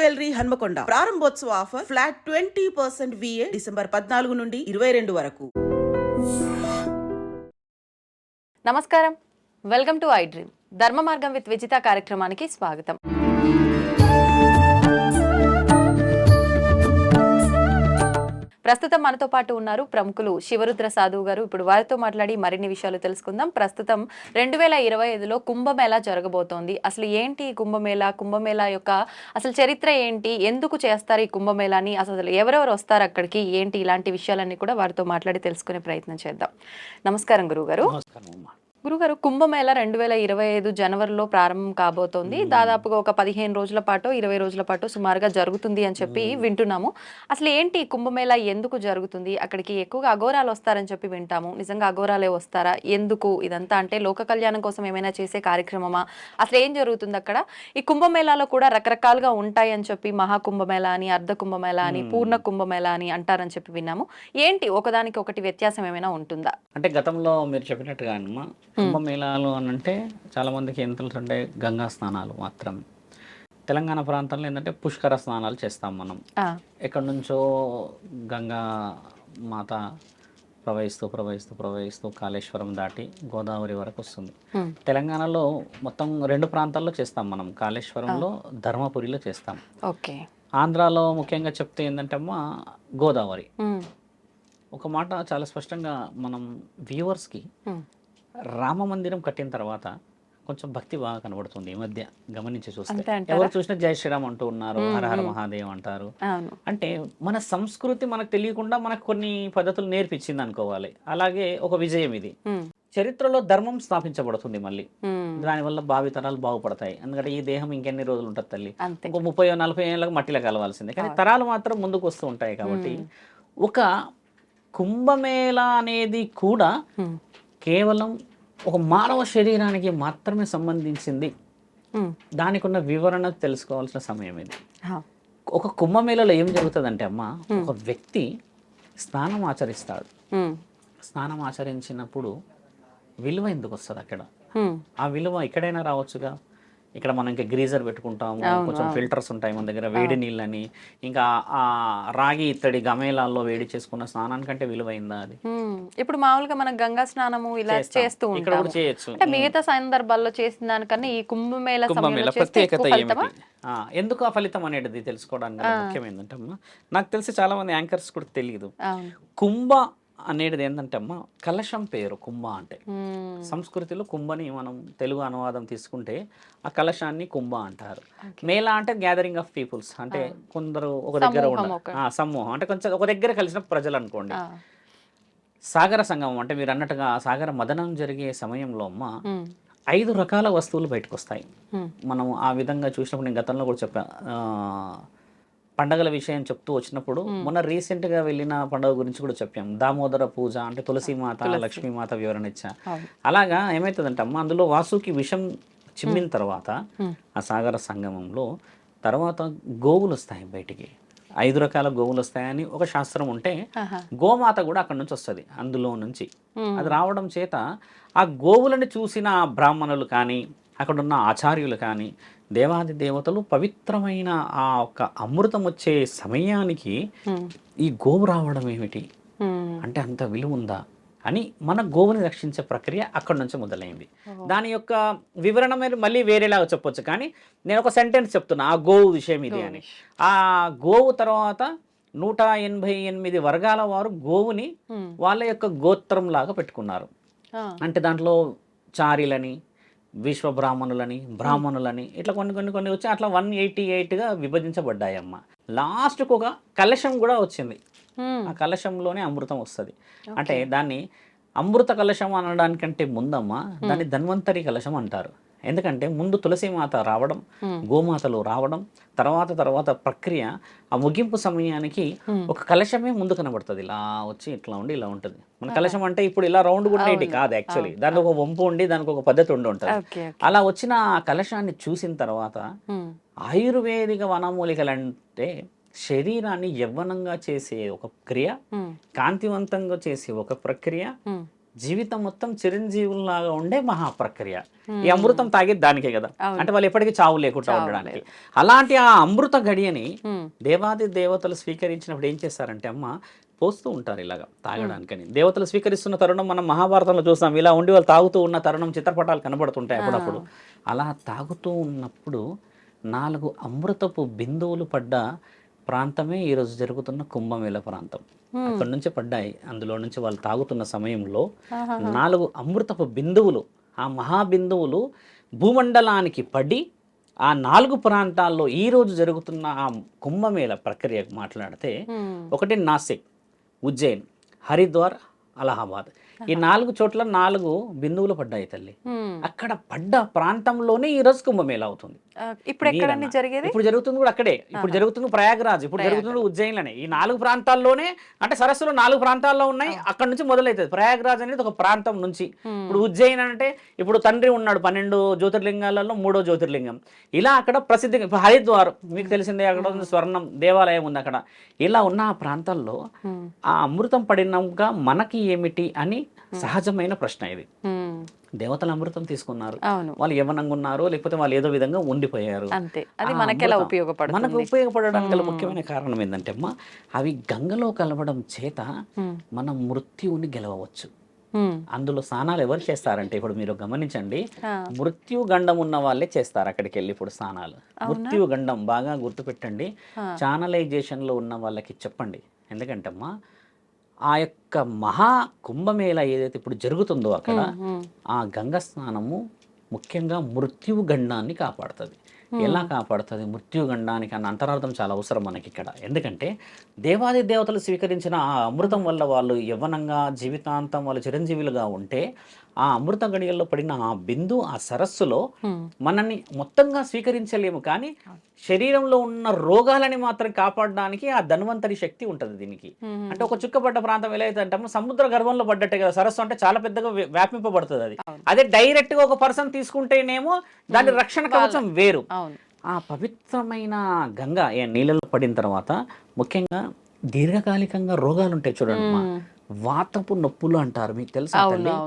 Jewellery Hanamkonda ప్రారంభోత్సవ offer flat 20% VA December 14 నుండి 22 వరకు. నమస్కారం, వెల్కమ్ టు ఐ డ్రీమ్. ధర్మ మార్గం విత్ విజిత కార్యక్రమానికి స్వాగతం. ప్రస్తుతం మనతో పాటు ఉన్నారు ప్రముఖులు శివరుద్ర సాధువు గారు. ఇప్పుడు వారితో మాట్లాడి మరిన్ని విషయాలు తెలుసుకుందాం. ప్రస్తుతం 2025లో కుంభమేళా జరగబోతోంది. అసలు ఏంటి కుంభమేళా యొక్క అసలు చరిత్ర ఏంటి, ఎందుకు చేస్తారు ఈ కుంభమేళాని, అసలు ఎవరెవరు వస్తారు అక్కడికి, ఏంటి, ఇలాంటి విషయాలన్నీ కూడా వారితో మాట్లాడి తెలుసుకునే ప్రయత్నం చేద్దాం. నమస్కారం గురుగారు. గురుగారు, కుంభమేళా 2025 జనవరిలో ప్రారంభం కాబోతోంది. దాదాపుగా ఒక 15 రోజుల పాటు 20 రోజుల పాటు సుమారుగా జరుగుతుంది అని చెప్పి వింటున్నాము. అసలు ఏంటి కుంభమేళా, ఎందుకు జరుగుతుంది, అక్కడికి ఎక్కువగా అఘోరాలు వస్తారని చెప్పి వింటాము. నిజంగా అఘోరాలే వస్తారా, ఎందుకు ఇదంతా, అంటే లోక కళ్యాణం కోసం ఏమైనా చేసే కార్యక్రమమా, అసలు ఏం జరుగుతుంది అక్కడ? ఈ కుంభమేళాలో కూడా రకరకాలుగా ఉంటాయి అని చెప్పి మహాకుంభమేళా అని, అర్ధ కుంభమేళా అని, పూర్ణ కుంభమేళా అని అంటారని చెప్పి విన్నాము. ఏంటి ఒకదానికి ఒకటి వ్యత్యాసం ఏమైనా ఉంటుందా? అంటే గతంలో మీరు చెప్పినట్టుగా కుంభమేళాలు అని అంటే చాలా మందికి ఏం తెలుసు అంటే గంగా స్నానాలు మాత్రం. తెలంగాణ ప్రాంతంలో ఏంటంటే పుష్కర స్నానాలు చేస్తాం మనం. ఎక్కడి నుంచో గంగా మాత ప్రవహిస్తూ కాళేశ్వరం దాటి గోదావరి వరకు వస్తుంది. తెలంగాణలో మొత్తం 2 ప్రాంతాల్లో చేస్తాం మనం. కాళేశ్వరంలో, ధర్మపురిలో చేస్తాం. ఓకే. ఆంధ్రాలో ముఖ్యంగా చెప్తే ఏంటంటే అమ్మా గోదావరి. ఒక మాట చాలా స్పష్టంగా మనం వ్యూవర్స్కి, రామ మందిరం కట్టిన తర్వాత కొంచెం భక్తి బాగా కనబడుతుంది ఈ మధ్య గమనించి చూస్తే. ఎవరు చూసినా జై శ్రీరామ్ అంటూ ఉన్నారు, హర హర మహాదేవ్ అంటారు. అంటే మన సంస్కృతి మనకు తెలియకుండా మనకు కొన్ని పద్ధతులు నేర్పించింది అనుకోవాలి. అలాగే ఒక విజయం ఇది. చరిత్రలో ధర్మం స్థాపించబడుతుంది మళ్ళీ. దానివల్ల భావితరాలు బాగుపడతాయి. ఎందుకంటే ఈ దేహం ఇంకెన్ని రోజులు ఉంటుంది తల్లి, ఇంకో 30-40 ఏళ్ళకి మట్టిలో కలవాల్సిందే. కానీ తరాలు మాత్రం ముందుకు వస్తూ ఉంటాయి. కాబట్టి ఒక కుంభమేళా అనేది కూడా కేవలం ఒక మానవ శరీరానికి మాత్రమే సంబంధించింది. దానికి ఉన్న వివరణ తెలుసుకోవాల్సిన సమయం ఇది. ఒక కుంభమేళలో ఏం జరుగుతుందంటే అమ్మ, ఒక వ్యక్తి స్నానం ఆచరిస్తాడు. స్నానం ఆచరించినప్పుడు విలువ ఎందుకు వస్తుంది అక్కడ? ఆ విలువ ఎక్కడైనా రావచ్చుగా. ఇక్కడ మనం ఇంకా గ్రీజర్ పెట్టుకుంటాము, కొంచెం ఫిల్టర్స్ ఉంటాయి మన దగ్గర, వేడి నీళ్ళని, ఇంకా ఆ రాగి ఇత్తడి గమేలాల్లో వేడి చేసుకున్న స్నానానికంటే విలువైందా అది? ఇప్పుడు మామూలుగా మనం గంగా స్నానము ఇలా చేస్తూ ఉంటాము. అంటే మిగతా సందర్భాల్లో చేసిన దానికన్నా ఈ కుంభమేళా ప్రత్యేకత ఏమిటి, ఎందుకు ఆ ఫలితం అనేది తెలుసుకోవడానికి ముఖ్యం ఏంటంటే అమ్మా, నాకు తెలిసి చాలా మంది యాంకర్స్ కూడా తెలియదు. కుంభ అనేది ఏంటంటే అమ్మ కలశం పేరు. కుంభ అంటే సంస్కృతిలో కుంభని మనం తెలుగు అనువాదం తీసుకుంటే ఆ కలశాన్ని కుంభ అంటారు. మేళా అంటే గ్యాదరింగ్ ఆఫ్ పీపుల్స్, అంటే కొందరు ఒక దగ్గర సమూహం, అంటే కొంచెం ఒక దగ్గర కలిసిన ప్రజలు అనుకోండి. సాగర సంగమం అంటే మీరు అన్నట్టుగా సాగర మదనం జరిగే సమయంలో అమ్మ 5 రకాల వస్తువులు బయటకు వస్తాయి. మనం ఆ విధంగా చూసినప్పుడు నేను గతంలో కూడా చెప్పా, పండగల విషయం చెప్తూ వచ్చినప్పుడు మొన్న రీసెంట్గా వెళ్ళిన పండుగ గురించి కూడా చెప్పాం. దామోదర పూజ అంటే తులసిమాత, లక్ష్మీమాత వివరణ ఇచ్చా. అలాగా ఏమవుతుందంటే అమ్మ, అందులో వాసుకి విషం చిమ్మిన తర్వాత ఆ సాగర సంగమంలో తర్వాత గోవులు వస్తాయి బయటికి. 5 రకాల గోవులు వస్తాయని ఒక శాస్త్రం ఉంటే, గోమాత కూడా అక్కడ నుంచి వస్తుంది. అందులో నుంచి అది రావడం చేత ఆ గోవులను చూసిన బ్రాహ్మణులు కానీ, అక్కడున్న ఆచార్యులు కానీ, దేవాది దేవతలు పవిత్రమైన ఆ ఒక అమృతం వచ్చే సమయానికి ఈ గోవు రావడం ఏమిటి అంటే అంత విలువ ఉందా అని మన గోవుని రక్షించే ప్రక్రియ అక్కడి నుంచి మొదలైంది. దాని యొక్క వివరణ మీరు మళ్ళీ వేరేలాగా చెప్పొచ్చు, కానీ నేను ఒక సెంటెన్స్ చెప్తున్నా ఆ గోవు విషయం ఇది అని. ఆ గోవు తర్వాత 188 వర్గాల వారు గోవుని వాళ్ళ యొక్క గోత్రం లాగా పెట్టుకున్నారు. అంటే దాంట్లో చారిలని, విశ్వ బ్రాహ్మణులని ఇట్లా కొన్ని వచ్చి అట్లా 188గా విభజించబడ్డాయమ్మ. లాస్ట్కు ఒక కలశం కూడా వచ్చింది. ఆ కలశంలోనే అమృతం వస్తుంది. అంటే దాన్ని అమృత కలశం అనడానికంటే ముందమ్మ దాన్ని ధన్వంతరి కలశం అంటారు. ఎందుకంటే ముందు తులసిమాత రావడం, గోమాతలు రావడం, తర్వాత ప్రక్రియ ఆ ముగింపు సమయానికి ఒక కలశమే ముందు కనబడుతుంది. ఇలా వచ్చి ఇట్లా ఉండి ఇలా ఉంటుంది. మన కలశం అంటే ఇప్పుడు ఇలా రౌండ్ ఉండేటి కాదు, యాక్చువల్లీ దానికి ఒక వంపు ఉండి దానికి ఒక పద్ధతి ఉంటుంది. అలా వచ్చిన ఆ కలశాన్ని చూసిన తర్వాత ఆయుర్వేదిక వనమూలికలు అంటే శరీరాన్ని యవ్వనంగా చేసే ఒక క్రియ, కాంతివంతంగా చేసే ఒక ప్రక్రియ, జీవితం మొత్తం చిరంజీవుల్లాగా ఉండే మహాప్రక్రియ. ఈ అమృతం తాగేది దానికే కదా, అంటే వాళ్ళు ఎప్పటికీ చావు లేకుండా ఉండడానికి. అలాంటి ఆ అమృత గడియని దేవాది దేవతలు స్వీకరించినప్పుడు ఏం చేస్తారంటే అమ్మ పోస్తూ ఉంటారు ఇలాగా తాగడానికని. దేవతలు స్వీకరిస్తున్న తరుణం మనం మహాభారతంలో చూస్తాం, ఇలా ఉండి వాళ్ళు తాగుతూ ఉన్న తరుణం చిత్రపటాలు కనబడుతుంటాయి అప్పుడప్పుడు. అలా తాగుతూ ఉన్నప్పుడు 4 అమృతపు బిందువులు పడ్డ ప్రాంతమే ఈరోజు జరుగుతున్న కుంభమేళ ప్రాంతం. అక్కడ నుంచి పడ్డాయి. అందులో నుంచి వాళ్ళు తాగుతున్న సమయంలో 4 అమృతపు బిందువులు, ఆ మహాబిందువులు భూమండలానికి పడి ఆ 4 ప్రాంతాల్లో ఈ రోజు జరుగుతున్న ఆ కుంభమేళ ప్రక్రియ మాట్లాడితే, ఒకటి నాసిక్, ఉజ్జయిన్, హరిద్వార్, అలహాబాద్. ఈ 4 చోట్ల 4 బిందువులు పడ్డాయి తల్లి. అక్కడ పడ్డ ప్రాంతంలోనే ఈ రోజు కుంభమేళ అవుతుంది. ఇప్పుడు ఎక్కడన్నా జరిగేది? ఇప్పుడు జరుగుతుంది కూడా అక్కడే. ఇప్పుడు జరుగుతుంది ప్రయాగరాజ్, ఇప్పుడు జరుగుతుంది ఉజ్జయిన్లోనే. ఈ 4 ప్రాంతాల్లోనే, అంటే సరస్సులో 4 ప్రాంతాల్లో ఉన్నాయి. అక్కడ నుంచి మొదలవుతుంది. ప్రయాగరాజ్ అనేది ఒక ప్రాంతం నుంచి. ఇప్పుడు ఉజ్జయిన్ అంటే ఇప్పుడు తండ్రి ఉన్నాడు 12 జ్యోతిర్లింగాలలో 3వ జ్యోతిర్లింగం. ఇలా అక్కడ ప్రసిద్ధి. ఇప్పుడు హరిద్వార్ మీకు తెలిసిందే, అక్కడ స్వర్ణం దేవాలయం ఉంది అక్కడ. ఇలా ఉన్న ఆ ప్రాంతాల్లో ఆ అమృతం పడినాక మనకి ఏమిటి అని సహజమైన ప్రశ్న ఇది. దేవతలు అమృతం తీసుకున్నారు, వాళ్ళు యవ్వనంగా ఉన్నారు, లేకపోతే వాళ్ళు ఏదో విధంగా ఉండిపోయారు. మనకు ఉపయోగపడడానికి గల ముఖ్యమైన కారణం ఏంటంటే అమ్మా, అవి గంగలో కలవడం చేత మనం మృత్యువుని గెలవవచ్చు. అందులో స్నానాలు ఎవరు చేస్తారంటే, ఇప్పుడు మీరు గమనించండి, మృత్యు గండం ఉన్న వాళ్ళే చేస్తారు అక్కడికి వెళ్ళి ఇప్పుడు స్నానాలు. మృత్యు గండం బాగా గుర్తుపెట్టండి. ఛానలైజేషన్ లో ఉన్న వాళ్ళకి చెప్పండి. ఎందుకంటే అమ్మా, ఆ యొక్క మహా కుంభమేళ ఏదైతే ఇప్పుడు జరుగుతుందో అక్కడ ఆ గంగ స్నానము ముఖ్యంగా మృత్యువు గండాన్ని కాపాడుతుంది. ఎలా కాపాడుతుంది? మృత్యు గండానికి అన్న అంతరార్థం చాలా అవసరం మనకి ఇక్కడ. ఎందుకంటే దేవాది దేవతలు స్వీకరించిన ఆ అమృతం వల్ల వాళ్ళు యవ్వనంగా జీవితాంతం వాళ్ళు చిరంజీవులుగా ఉంటే, ఆ అమృత గడియల్లో పడిన ఆ బిందు, ఆ సరస్సులో మనల్ని మొత్తంగా స్వీకరించలేము, కానీ శరీరంలో ఉన్న రోగాలని మాత్రం కాపాడడానికి ఆ ధన్వంతరి శక్తి ఉంటుంది దీనికి. అంటే ఒక చుక్కపడ్డ ప్రాంతం ఎలా అయితే అంటామో సముద్ర గర్భంలో పడ్డట్టే కదా సరస్సు, అంటే చాలా పెద్దగా వ్యాపింపబడుతుంది అది. అదే డైరెక్ట్ గా ఒక పర్సన్ తీసుకుంటేనేమో దాని రక్షణ కవచం వేరు. ఆ పవిత్రమైన గంగ నీళ్ళలో పడిన తర్వాత ముఖ్యంగా దీర్ఘకాలికంగా రోగాలు ఉంటాయి చూడండి, వాతపు నొప్పులు అంటారు, మీకు తెలుసా?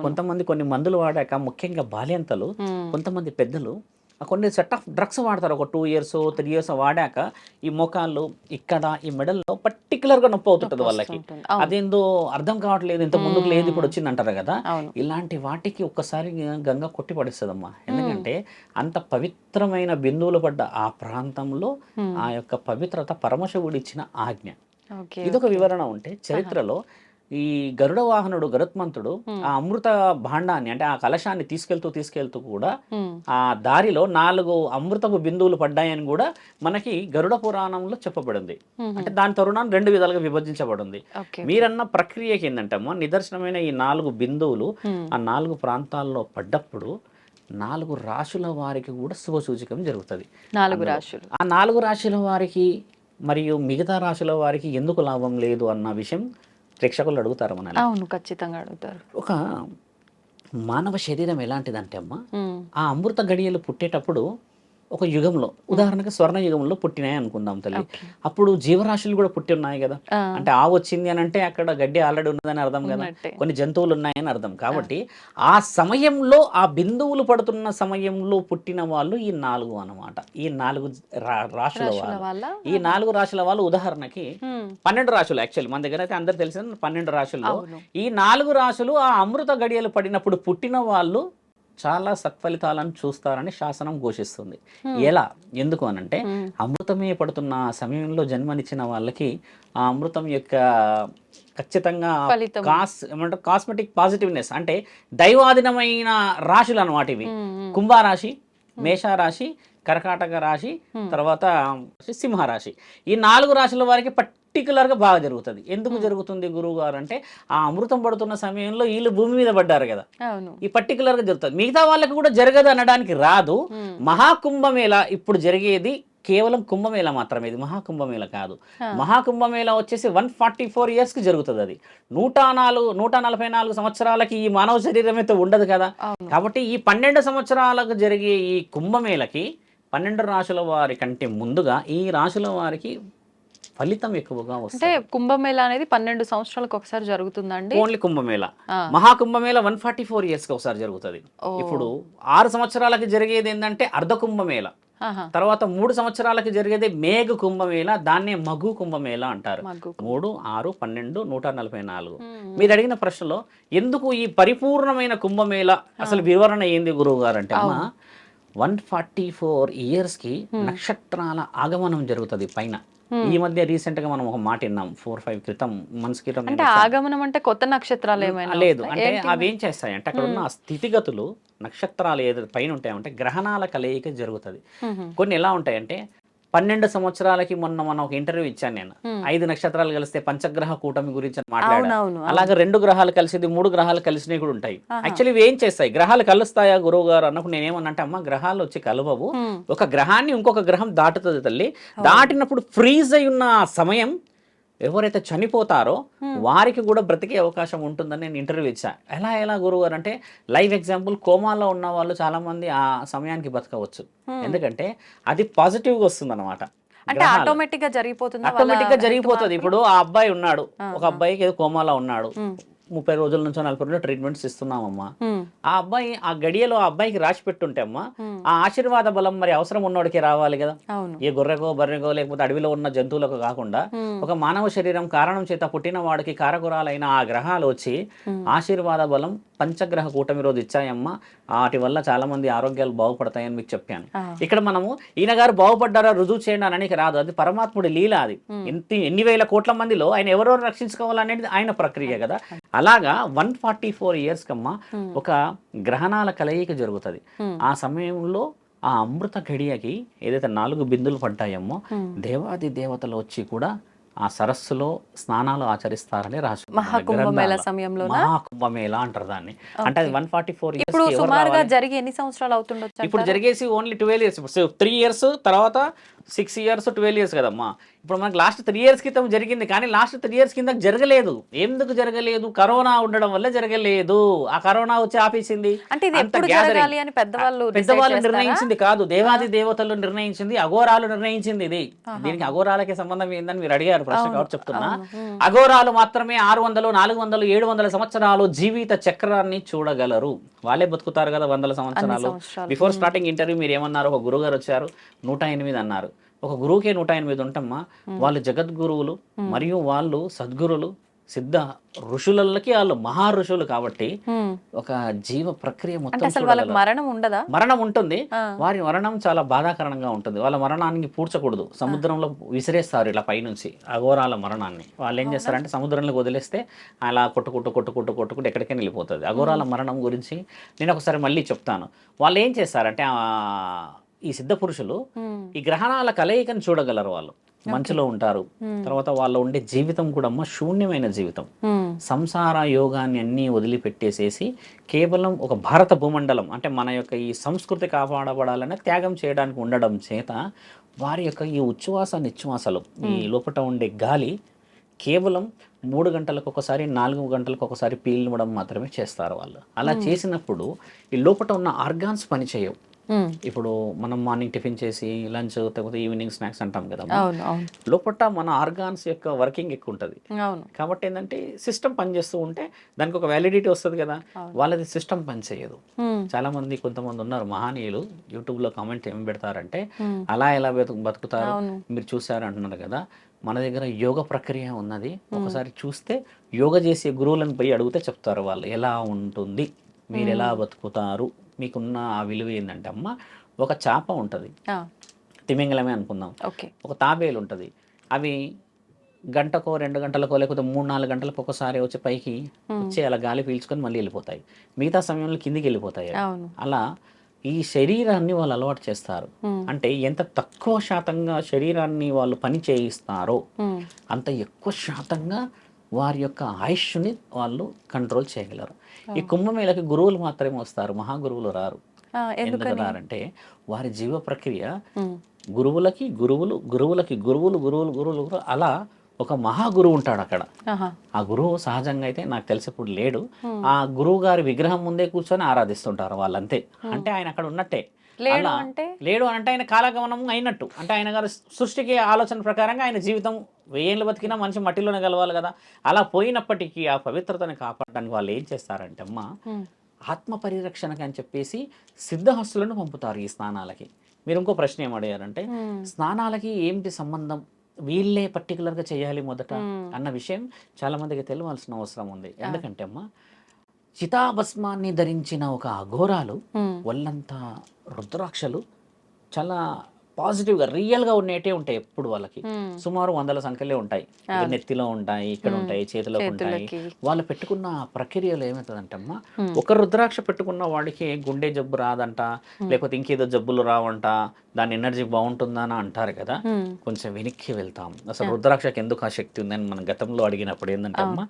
కొంతమంది కొన్ని మందులు వాడాక, ముఖ్యంగా బాల్యంతలు, కొంతమంది పెద్దలు కొన్ని సెట్ ఆఫ్ డ్రగ్స్ వాడతారు. ఒక 2 years 3 years వాడాక ఈ మోకాళ్ళు, ఇక్కడ ఈ మెడల్లో పర్టికులర్గా నొప్పి అవుతుంటుంది వాళ్ళకి. అదేందో అర్థం కావట్లేదు, ఇంత ముందుకు లేదు ఇప్పుడు వచ్చింది అంటారు కదా. ఇలాంటి వాటికి ఒక్కసారి గంగ కొట్టి పడిస్తుందమ్మా. ఎందుకంటే అంత పవిత్రమైన బిందువులు పడ్డ ఆ ప్రాంతంలో ఆ యొక్క పవిత్రత పరమశివుడు ఇచ్చిన ఆజ్ఞ. ఇదొక వివరణ ఉంటే, చరిత్రలో ఈ గరుడ వాహనుడు గరుత్మంతుడు ఆ అమృత భాండాన్ని, అంటే ఆ కలశాన్ని తీసుకెళ్తూ కూడా ఆ దారిలో 4 అమృతపు బిందువులు పడ్డాయని కూడా మనకి గరుడ పురాణంలో చెప్పబడింది. అంటే దాని తరుణాన్ని 2 విధాలుగా విభజించబడింది. మీరన్న ప్రక్రియకి ఏంటంటమ్మా, నిదర్శనమైన ఈ 4 బిందువులు ఆ 4 ప్రాంతాల్లో పడ్డప్పుడు 4 రాశుల వారికి కూడా శుభ సూచకం జరుగుతుంది. ఆ 4 రాశుల వారికి మరియు మిగతా రాశుల వారికి ఎందుకు లాభం లేదు అన్న విషయం ప్రేక్షకులు అడుగుతారు మనల్ని. అవును, ఖచ్చితంగా అడుగుతారు. ఒక మానవ శరీరం ఎలాంటిదంటే అమ్మా, ఆ అమృత గడియలు పుట్టేటప్పుడు ఒక యుగంలో, ఉదాహరణకు స్వర్ణ యుగంలో పుట్టినాయి అనుకుందాం తల్లి. అప్పుడు జీవరాశులు కూడా పుట్టి ఉన్నాయి కదా. అంటే ఆవు వచ్చింది అని అంటే అక్కడ గడ్డి ఆల్రెడీ ఉన్నదని అర్థం కదా, కొన్ని జంతువులు ఉన్నాయని అర్థం. కాబట్టి ఆ సమయంలో, ఆ బిందువులు పడుతున్న సమయంలో పుట్టిన వాళ్ళు ఈ 4 అన్నమాట. ఈ 4 రాశుల వాళ్ళు, ఈ 4 రాశుల వాళ్ళు ఉదాహరణకి 12 రాశులు. యాక్చువల్లీ మన దగ్గర అయితే అందరు తెలిసిన 12 రాశుల్లో ఈ 4 రాశులు ఆ అమృత గడియలు పడినప్పుడు పుట్టిన వాళ్ళు చాలా సత్ఫలితాలను చూస్తారని శాసనం ఘోషిస్తుంది. ఎలా, ఎందుకు అనంటే, అమృతమే పడుతున్న సమయంలో జన్మనిచ్చిన వాళ్ళకి ఆ అమృతం యొక్క ఖచ్చితంగా కాస్మెటిక్ పాజిటివ్నెస్, అంటే దైవాధీనమైన రాశులు అన్నమాట ఇవి. కుంభరాశి, మేషరాశి, కర్కాటక రాశి, తర్వాత సింహరాశి. ఈ 4 రాశుల వారికి పర్టికులర్గా బాగా జరుగుతుంది. ఎందుకు జరుగుతుంది గురువు గారు అంటే, ఆ అమృతం పడుతున్న సమయంలో వీళ్ళు భూమి మీద పడ్డారు కదా, ఈ పర్టికులర్గా జరుగుతుంది. మిగతా వాళ్ళకి కూడా జరగదు అనడానికి రాదు. మహాకుంభమేళ ఇప్పుడు జరిగేది కేవలం కుంభమేళ మాత్రమే, ఇది మహాకుంభమేళ కాదు. మహాకుంభమేళ వచ్చేసి 144 years కి జరుగుతుంది. అది 144 సంవత్సరాలకి ఈ మానవ శరీరం అయితే ఉండదు కదా. కాబట్టి ఈ 12 సంవత్సరాలకు జరిగే ఈ కుంభమేళకి 12 రాశుల వారి కంటే ముందుగా ఈ రాశుల వారికి ఫలితం ఎక్కువగా అంటే వస్తుంది. కుంభమేళా అనేది 12 సంవత్సరాలకు ఒకసారి జరుగుతుందండి. ఓన్లీ కుంభమేళ. మహాకుంభమేళ 144 ఇయర్స్కి ఒకసారి జరుగుతుంది. ఇప్పుడు 6 సంవత్సరాలకి జరిగేది ఏంటంటే అర్ధ కుంభమేళ, తర్వాత 3 సంవత్సరాలకి జరిగేది మేఘ కుంభమేళ, దాన్నే మగు కుంభమేళ అంటారు. 3, 6, 12, 144. మీరు అడిగిన ప్రశ్నలో ఎందుకు ఈ పరిపూర్ణమైన కుంభమేళ అసలు వివరణ ఏంది గురువు గారు అంటే అమ్మా 144 ఇయర్స్కి నక్షత్రాల ఆగమనం జరుగుతుంది పైన. ఈ మధ్య రీసెంట్ గా మనం ఒక మాట విన్నాం 4-5 మంత్స్ క్రితం. అంటే ఆగమనం అంటే కొత్త నక్షత్రాలు ఏమైనా లేదు, అంటే అవి ఏం చేస్తాయి అంటే అక్కడ ఉన్న స్థితిగతులు నక్షత్రాలు ఏదైతే పైన ఉంటాయంటే గ్రహణాల కలయిక జరుగుతుంది. కొన్ని ఎలా ఉంటాయంటే 12 సంవత్సరాలకి మొన్న మనం ఒక ఇంటర్వ్యూ ఇచ్చాను నేను, 5 నక్షత్రాలు కలిస్తే పంచగ్రహ కూటమి గురించి మాట్లాడాను. అలాగే 2 గ్రహాలు కలిసింది 3 గ్రహాలు కలిసినవి కూడా ఉంటాయి. యాక్చువల్లీ ఇవి ఏం చేస్తాయి, గ్రహాలు కలుస్తాయా గురువు గారు అన్నప్పుడు నేనేమన్నంటే అమ్మ గ్రహాలు వచ్చి కలవవు, ఒక గ్రహాన్ని ఇంకొక గ్రహం దాటుతుంది తల్లి. దాటినప్పుడు ఫ్రీజ్ అయి ఉన్న సమయం ఎవరైతే చనిపోతారో వారికి కూడా బ్రతికే అవకాశం ఉంటుందని నేను ఇంటర్వ్యూ ఇచ్చా. ఎలా గురువు గారు అంటే లైవ్ ఎగ్జాంపుల్, కోమాలో ఉన్న వాళ్ళు చాలా మంది ఆ సమయానికి బతకవచ్చు, ఎందుకంటే అది పాజిటివ్గా వస్తుంది అనమాట. అంటే ఆటోమేటిక్ గా జరిగిపోతుంది, ఆటోమేటిక్ గా జరిగిపోతుంది. ఇప్పుడు ఆ అబ్బాయి ఉన్నాడు, ఒక అబ్బాయికి ఏదో కోమాలో ఉన్నాడు, 30 రోజుల నుంచి 40 రోజులు ట్రీట్మెంట్స్ ఇస్తున్నామమ్మా. ఆ అబ్బాయి ఆ గడియలో ఆ అబ్బాయికి రాసి పెట్టుంటే అమ్మా ఆ ఆశీర్వాద బలం మరి అవసరం ఉన్నోడికి రావాలి కదా. ఏ గొర్రెకో బర్రెకో లేకపోతే అడవిలో ఉన్న జంతువులకు కాకుండా ఒక మానవ శరీరం కారణం చేత పుట్టిన వాడికి కారకురాలైన ఆ గ్రహాలు వచ్చి ఆశీర్వాద బలం పంచగ్రహ కూటమి రోజు ఇచ్చాయమ్మా. వాటి వల్ల చాలా మంది ఆరోగ్యాలు బాగుపడతాయని మీకు చెప్పాను. ఇక్కడ మనము ఈయన గారు బాగుపడ్డారా రుజువు చేయండి అనడానికి రాదు, అది పరమాత్ముడి లీల. అది ఎన్ని వేల కోట్ల మందిలో ఆయన ఎవరెవరు రక్షించుకోవాలనేది ఆయన ప్రక్రియ కదా. అలాగా 144 ఇయర్స్ కమ్మా ఒక గ్రహణాల కలయిక జరుగుతుంది. ఆ సమయంలో ఆ అమృత ఘడియకి ఏదైతే 4 బిందులు పడ్డాయమ్మో దేవాది దేవతలు వచ్చి కూడా ఆ సరస్సులో స్నానాలు ఆచరిస్తారని రాసి మహాకుంభమేళా సమయంలో. మహాకుంభమేళా అంటారు దాన్ని. అంటే అది 144 ఇయర్స్. ఇప్పుడు సుమారుగా జరిగి ఎన్ని సంవత్సరాలు అవుతుండొచ్చు? ఇప్పుడు జరిగేసి ఓన్లీ 12 ఇయర్స్. 3 ఇయర్స్ తర్వాత 6 ఇయర్స్ 12 ఇయర్స్ కదమ్మా. ఇప్పుడు మనకి లాస్ట్ 3 ఇయర్స్ క్రితం జరిగింది, కానీ లాస్ట్ 3 ఇయర్స్ కింద జరగలేదు. ఎందుకు జరగలేదు? కరోనా ఉండడం వల్ల జరగలేదు. ఆ కరోనా వచ్చి ఆపేసింది. అంటే ఇది ఎప్పుడు జరగాలి అని పెద్దవాళ్ళు నిర్ణయించింది కాదు, దేవాది దేవతలు నిర్ణయించింది, అఘోరాలు నిర్ణయించింది. ఇది దీనికి అఘోరాలకి సంబంధం ఏందని మీరు అడిగారు ప్రశ్న కాబట్టి చెప్తున్నా. అఘోరాలు మాత్రమే 600, 400, 700 సంవత్సరాలు జీవిత చక్రాన్ని చూడగలరు. వాళ్ళే బతుకుతారు కదా 100 సంవత్సరాలు. బిఫోర్ స్టార్టింగ్ ఇంటర్వ్యూ మీరు ఏమన్నారు, ఒక గురువు గారు వచ్చారు 108 అన్నారు. ఒక గురువుకే 108 ఉంటమ్మా. వాళ్ళు జగద్గురువులు మరియు వాళ్ళు సద్గురులు, సిద్ధ ఋషులకి వాళ్ళు మహా ఋషులు కాబట్టి ఒక జీవ ప్రక్రియ మొత్తం మరణం ఉండదా? మరణం ఉంటుంది. వారి మరణం చాలా బాధాకరంగా ఉంటుంది. వాళ్ళ మరణానికి పూడ్చకూడదు, సముద్రంలో విసిరేస్తారు ఇలా పైనుంచి అఘోరాల మరణాన్ని. వాళ్ళు ఏం చేస్తారంటే సముద్రంలోకి వదిలేస్తే అలా కొట్టుకుంటూ ఎక్కడికైనా వెళ్ళిపోతుంది. అఘోరాల మరణం గురించి నేను ఒకసారి మళ్ళీ చెప్తాను. వాళ్ళు ఏం చేస్తారంటే ఈ సిద్ధ పురుషులు ఈ గ్రహణాల కలయికను చూడగలరు. వాళ్ళు మంచులో ఉంటారు. తర్వాత వాళ్ళు ఉండే జీవితం కూడా శూన్యమైన జీవితం. సంసార యోగాన్ని అన్నీ వదిలిపెట్టేసేసి కేవలం ఒక భారత భూమండలం అంటే మన యొక్క ఈ సంస్కృతి కాపాడబడాలనే త్యాగం చేయడానికి ఉండడం చేత వారి యొక్క ఈ ఉచ్ఛ్వాస నిశ్వాసలు, ఈ లోపల ఉండే గాలి కేవలం 3 గంటలకు ఒకసారి 4 గంటలకు ఒకసారి పీల్చడం మాత్రమే చేస్తారు వాళ్ళు. అలా చేసినప్పుడు ఈ లోపల ఉన్న ఆర్గాన్స్ పనిచేయవు. ఇప్పుడు మనం మార్నింగ్ టిఫిన్ చేసి లంచ్ లేకపోతే ఈవినింగ్ స్నాక్స్ అంటాం కదా, లోపల మన ఆర్గాన్స్ యొక్క వర్కింగ్ ఎక్కువ ఉంటుంది. కాబట్టి ఏంటంటే సిస్టమ్ పనిచేస్తూ ఉంటే దానికి ఒక వ్యాలిడిటీ వస్తుంది కదా. వాళ్ళది సిస్టమ్ పనిచేయదు. చాలా మంది కొంతమంది ఉన్నారు మహానీయులు యూట్యూబ్ లో కామెంట్ ఏం పెడతారంటే అలా ఎలా బతుకుతారు మీరు చూసారు అంటున్నారు కదా. మన దగ్గర యోగ ప్రక్రియ ఉన్నది. ఒకసారి చూస్తే యోగ చేసే గురువులను పోయి అడిగితే చెప్తారు వాళ్ళు ఎలా ఉంటుంది, మీరు ఎలా బతుకుతారు, మీకున్న ఆ విలువ ఏంటంటే అమ్మ ఒక చేప ఉంటుంది, తిమింగలమే అనుకుందాం, ఒక తాబేలు ఉంటుంది. అవి గంటకో 2 గంటలకో లేకపోతే 3-4 గంటలకు ఒకసారి వచ్చి పైకి వచ్చి అలా గాలి పీల్చుకొని మళ్ళీ వెళ్ళిపోతాయి. మిగతా సమయంలో కిందికి వెళ్ళిపోతాయి. అలా ఈ శరీరాన్ని వాళ్ళు అలవాటు చేస్తారు. అంటే ఎంత తక్కువ శాతంగా శరీరాన్ని వాళ్ళు పని చేయిస్తారో అంత ఎక్కువ శాతంగా వారి యొక్క ఆయుష్ని వాళ్ళు కంట్రోల్ చేయగలరు. ఈ కుంభమేళకి గురువులు మాత్రమే వస్తారు, మహాగురువులు రారు. ఎందుకు రారంటే వారి జీవ ప్రక్రియ గురువులకి గురువులు అలా ఒక మహాగురువు ఉంటాడు అక్కడ. ఆ గురువు సహజంగా అయితే నాకు తెలిసి ఇప్పుడు లేడు. ఆ గురువు గారి విగ్రహం ముందే కూర్చొని ఆరాధిస్తుంటారు వాళ్ళంతే. అంటే ఆయన అక్కడ ఉన్నట్టే. లేడు అలా అంటే లేడు అంటే ఆయన కాలగమనం అయినట్టు, అంటే ఆయన గారు సృష్టికి ఆలోచన ప్రకారంగా ఆయన జీవితం 1000 ఏళ్ళు బతికినా మనిషి మట్టిలోనే కలవాలి కదా. అలా పోయినప్పటికీ ఆ పవిత్రతని కాపాడడానికి వాళ్ళు ఏం చేస్తారంటే అమ్మ, ఆత్మ పరిరక్షణకి అని చెప్పేసి సిద్ధహస్తులను పంపుతారు ఈ స్నానాలకి. మీరు ఇంకో ప్రశ్న ఏం అడిగారంటే, స్నానాలకి ఏంటి సంబంధం, వీళ్ళే పర్టికులర్గా చేయాలి మొదట అన్న విషయం చాలా మందికి తెలియాల్సిన అవసరం ఉంది. ఎందుకంటే అమ్మ, చితాభస్మాన్ని ధరించిన ఒక అఘోరాలు వాళ్ళంతా రుద్రాక్షలు చాలా పాజిటివ్గా రియల్గా ఉన్నట్టే ఉంటాయి ఎప్పుడు వాళ్ళకి. సుమారు 100 సంఖ్యలే ఉంటాయి, ఇక నెత్తిలో ఉంటాయి, ఇక్కడ ఉంటాయి, చేతిలో ఉంటాయి. వాళ్ళు పెట్టుకున్న ప్రక్రియలో ఏమవుతుందంటే అమ్మ, ఒక రుద్రాక్ష పెట్టుకున్న వాడికి గుండె జబ్బు రాదంట, లేకపోతే ఇంకేదో జబ్బులు రావంట, దాని ఎనర్జీ బాగుంటుందా అని అంటారు కదా. కొంచెం వెనక్కి వెళ్తాం, అసలు రుద్రాక్షకి ఎందుకు ఆ శక్తి ఉందని మనం గతంలో అడిగినప్పుడు ఏంటంటే అమ్మ,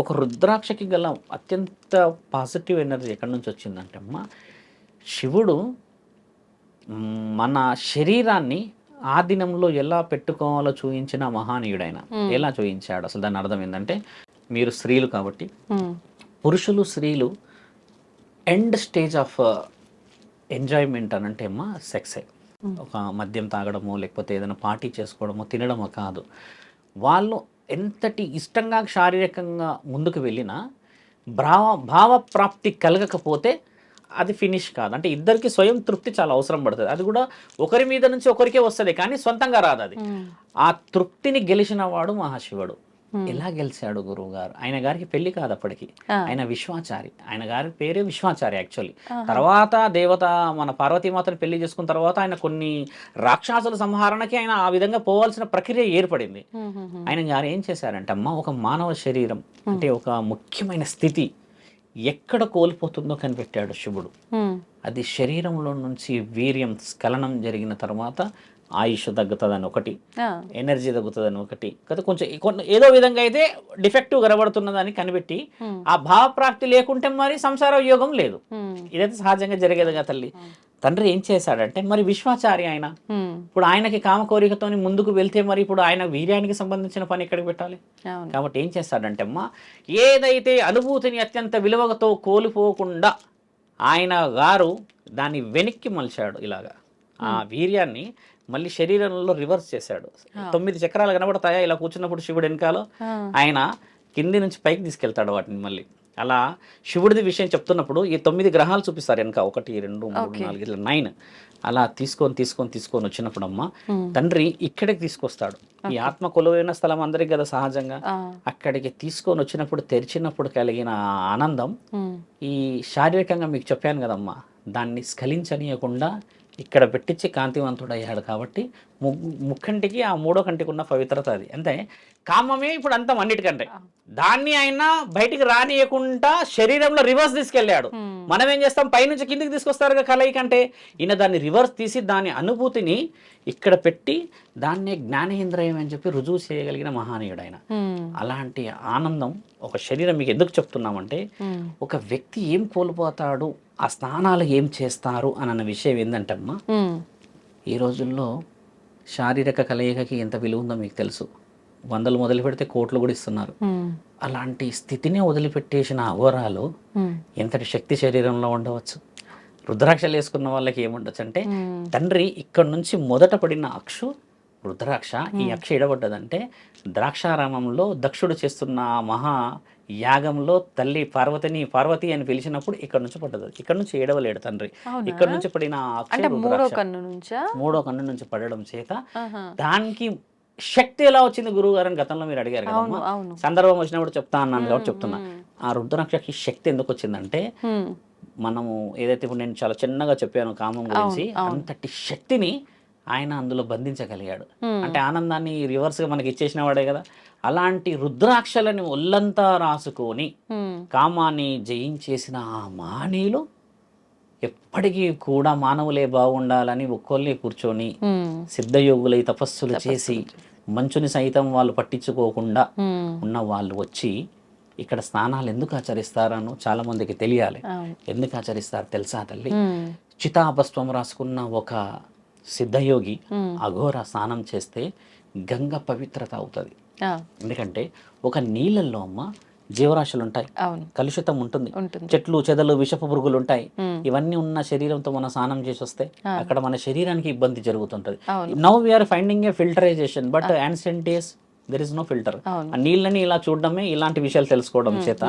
ఒక రుద్రాక్షకి గల అత్యంత పాజిటివ్ ఎనర్జీ ఎక్కడి నుంచి వచ్చిందంటే అమ్మ, శివుడు మన శరీరాన్ని ఆ దినంలో ఎలా పెట్టుకోవాలో చూయించిన మహానీయుడైన. ఎలా చూయించాడు అసలు, దాని అర్థం ఏంటంటే, మీరు స్త్రీలు కాబట్టి పురుషులు స్త్రీలు ఎండ్ స్టేజ్ ఆఫ్ ఎంజాయ్మెంట్ అని అంటే అమ్మా సెక్సే. ఒక మద్యం తాగడమో లేకపోతే ఏదైనా పార్టీ చేసుకోవడమో తినడమో కాదు. వాళ్ళు ఎంతటి ఇష్టంగా శారీరకంగా ముందుకు వెళ్ళినా భావప్రాప్తి కలగకపోతే అది ఫినిష్ కాదు. అంటే ఇద్దరికి స్వయం తృప్తి చాలా అవసరం పడుతుంది. అది కూడా ఒకరి మీద నుంచి ఒకరికే వస్తుంది, కానీ సొంతంగా రాదు అది. ఆ తృప్తిని గెలిచిన వాడు మహాశివుడు. ఎలా గెలిచాడు గురువు గారు? ఆయన గారికి పెళ్లి కాదు అప్పటికి, ఆయన విశ్వాచారి. ఆయన గారి పేరే విశ్వాచారి యాక్చువల్లీ. తర్వాత దేవత మన పార్వతీమాతను పెళ్లి చేసుకున్న తర్వాత ఆయన కొన్ని రాక్షసుల సంహారణకి ఆయన ఆ విధంగా పోవాల్సిన ప్రక్రియ ఏర్పడింది. ఆయన గారు ఏం చేశారంటే అమ్మ, ఒక మానవ శరీరం అంటే ఒక ముఖ్యమైన స్థితి ఎక్కడ కోల్పోతుందో కనిపెట్టాడు శివుడు. అది శరీరంలో నుంచి వీర్యం స్ఖలనం జరిగిన తర్వాత ఆయుష్ తగ్గుతుందని ఒకటి, ఎనర్జీ తగ్గుతుందని ఒకటి, కదా కొంచెం ఏదో విధంగా అయితే డిఫెక్టివ్ కనబడుతున్నదని కనిపెట్టి, ఆ భావప్రాప్తి లేకుంటే మరి సంసార యోగం లేదు. ఇదైతే సహజంగా జరిగేది కదా తల్లి. తండ్రి ఏం చేశాడంటే, మరి విశ్వాచారి ఆయన, ఇప్పుడు ఆయనకి కామ కోరికతోని ముందుకు వెళ్తే మరి ఇప్పుడు ఆయన వీర్యానికి సంబంధించిన పని ఎక్కడికి పెట్టాలి? కాబట్టి ఏం చేస్తాడంటే అమ్మ, ఏదైతే అనుభూతిని అత్యంత విలువతో కోల్పోకుండా ఆయన గారు దాన్ని వెనక్కి మలిచాడు. ఇలాగా ఆ వీర్యాన్ని మళ్ళీ శరీరంలో రివర్స్ చేశాడు. 9 చక్రాలు కనబడతాయా ఇలా కూర్చున్నప్పుడు శివుడు వెనకాల, ఆయన కింది నుంచి పైకి తీసుకెళ్తాడు వాటిని మళ్ళీ. అలా శివుడిది విషయం చెప్తున్నప్పుడు ఈ 9 గ్రహాలు చూపిస్తారు వెనక, 1 2 3 4 ఇట్లా 9. అలా తీసుకొని వచ్చినప్పుడు అమ్మ, తండ్రి ఇక్కడికి తీసుకొస్తాడు. ఈ ఆత్మ కొలువైన స్థలం అందరికి కదా సహజంగా. అక్కడికి తీసుకొని వచ్చినప్పుడు తెరిచినప్పుడు కలిగిన ఆనందం, ఈ శారీరకంగా మీకు చెప్పాను కదమ్మా, దాన్ని స్ఖలించనీయకుండా ఇక్కడ పెట్టించి కాంతివంతుడయ్యాడు. కాబట్టి ముక్కంటికి ఆ 3వ కంటికి ఉన్న పవిత్రత అది. అంటే కామమే ఇప్పుడు అంతం అన్నిటికంటే. దాన్ని ఆయన బయటికి రానియకుండా శరీరంలో రివర్స్ తీసుకెళ్ళాడు. మనం ఏం చేస్తాం, పైనుంచి కిందికి తీసుకొస్తారు కలయిక అంటే, ఈయన దాన్ని రివర్స్ తీసి దాని అనుభూతిని ఇక్కడ పెట్టి దాన్నే జ్ఞానేంద్రియం అని చెప్పి రుజువు చేయగలిగిన మహానీయుడు ఆయన. అలాంటి ఆనందం ఒక శరీరం మీకు ఎందుకు చెప్తున్నామంటే, ఒక వ్యక్తి ఏం కోల్పోతాడు, ఆ స్నానాలు ఏం చేస్తారు అన్న విషయం ఏంటంటమ్మా, ఈ రోజుల్లో శారీరక కలయికకి ఎంత విలువ ఉందో మీకు తెలుసు. 100 మొదలు పెడితే కోట్లు కూడా ఇస్తున్నారు. అలాంటి స్థితిని వదిలిపెట్టేసిన అఘోరాలు ఎంతటి శక్తి శరీరంలో ఉండవచ్చు. రుద్రాక్షలు వేసుకున్న వాళ్ళకి ఏముండొచ్చు అంటే, తండ్రి ఇక్కడ నుంచి మొదట పడిన అక్షు రుద్రాక్ష. ఈ అక్ష ఎడబడ్డదంటే ద్రాక్షారామంలో దక్షుడు చేస్తున్న మహా యాగంలో తల్లి పార్వతి అని పిలిచినప్పుడు ఇక్కడ నుంచి పడ్డది. ఇక్కడ నుంచి ఏడవలేడు తండ్రి, ఇక్కడ నుంచి పడిన మూడో కన్ను నుంచి పడడం చేత దానికి శక్తి ఎలా వచ్చింది గురువు గారు అని గతంలో మీరు అడిగారు కదా. సందర్భం వచ్చినప్పుడు చెప్తా అన్నాను కాబట్టి చెప్తున్నా. ఆ రుద్రాక్షకి శక్తి ఎందుకు వచ్చిందంటే, మనము ఏదైతే ఇప్పుడు నేను చాలా చిన్నగా చెప్పాను కామం గురించి, అంతటి శక్తిని ఆయన అందులో బంధించగలిగాడు. అంటే ఆనందాన్ని రివర్స్ గా మనకి ఇచ్చేసిన వాడే కదా. అలాంటి రుద్రాక్షలని ఒళ్ళంతా రాసుకొని కామాన్ని జయించేసిన ఆ మానీయులు ఎప్పటికీ కూడా మానవులే బాగుండాలని ఒక్కొల్లి కూర్చొని సిద్ధయోగులై తపస్సులు చేసి మంచుని సైతం వాళ్ళు పట్టించుకోకుండా ఉన్న వాళ్ళు వచ్చి ఇక్కడ స్నానాలు ఎందుకు ఆచరిస్తారనో చాలా మందికి తెలియాలి. ఎందుకు ఆచరిస్తారు తెలుసా తల్లి? చితాభస్వం రాసుకున్న ఒక సిద్ధయోగి అఘోర స్నానం చేస్తే గంగ పవిత్రత అవుతుంది. ఎందుకంటే ఒక నీళ్ళల్లో అమ్మ జీవరాశులు ఉంటాయి, అవును కలుషితం ఉంటుంది, ఉంటుంది. చెట్లు చెదలు విషపు పురుగులు ఉంటాయి. ఇవన్నీ ఉన్న శరీరంతో మనం స్నానం చేసి వస్తే అక్కడ మన శరీరానికి ఇబ్బంది జరుగుతుంటది. Now we are finding a filterization, but ancient days there is no filter. ఆ నీళ్ళని ఇలా చూడడమే, ఇలాంటి విషయాలు తెలుసుకోవడం చేత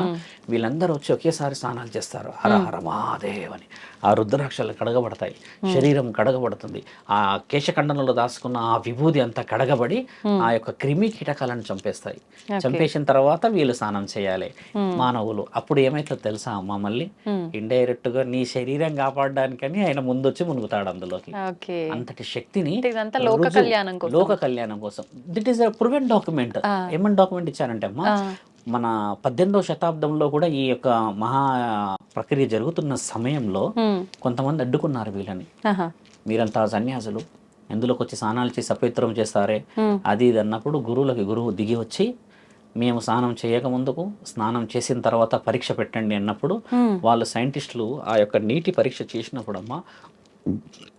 వీళ్ళందరూ వచ్చి ఒకేసారి స్నానాలు చేస్తారు. హర హర మహాదేవ్ అని. ఆ రుద్రాక్షలు కడగబడతాయి, శరీరం కడగబడుతుంది, ఆ కేశఖండంలో దాచుకున్న ఆ విభూది అంతా కడగబడి ఆ యొక్క క్రిమి కీటకాలను చంపేస్తాయి. చంపేసిన తర్వాత వీళ్ళు స్నానం చేయాలి మానవులు. అప్పుడు ఏమైతుందో తెలుసా అమ్మ, మళ్ళీ ఇండైరెక్ట్ గా నీ శరీరం కాపాడడానికని ఆయన ముందొచ్చి మునుగుతాడు అందులోకి. అంతటి శక్తిని లోక కళ్యాణం కోసం. దిట్ ఈస్ ప్రూవెన్ డాక్యుమెంట్. ఏమని డాక్యుమెంట్ ఇచ్చారంటే అమ్మా, మన 18వ శతాబ్దంలో కూడా ఈ యొక్క మహా ప్రక్రియ జరుగుతున్న సమయంలో కొంతమంది అడ్డుకున్నారు వీళ్ళని. మీరంతా సన్యాసులు ఎందులోకి వచ్చి స్నానాలు చేసి అపవిత్రం చేస్తారే అది ఇది అన్నప్పుడు గురువు దిగి వచ్చి, మేము స్నానం చేయక ముందుకు స్నానం చేసిన తర్వాత పరీక్ష పెట్టండి అన్నప్పుడు వాళ్ళు సైంటిస్టులు ఆ యొక్క నీటి పరీక్ష చేసినప్పుడు అమ్మా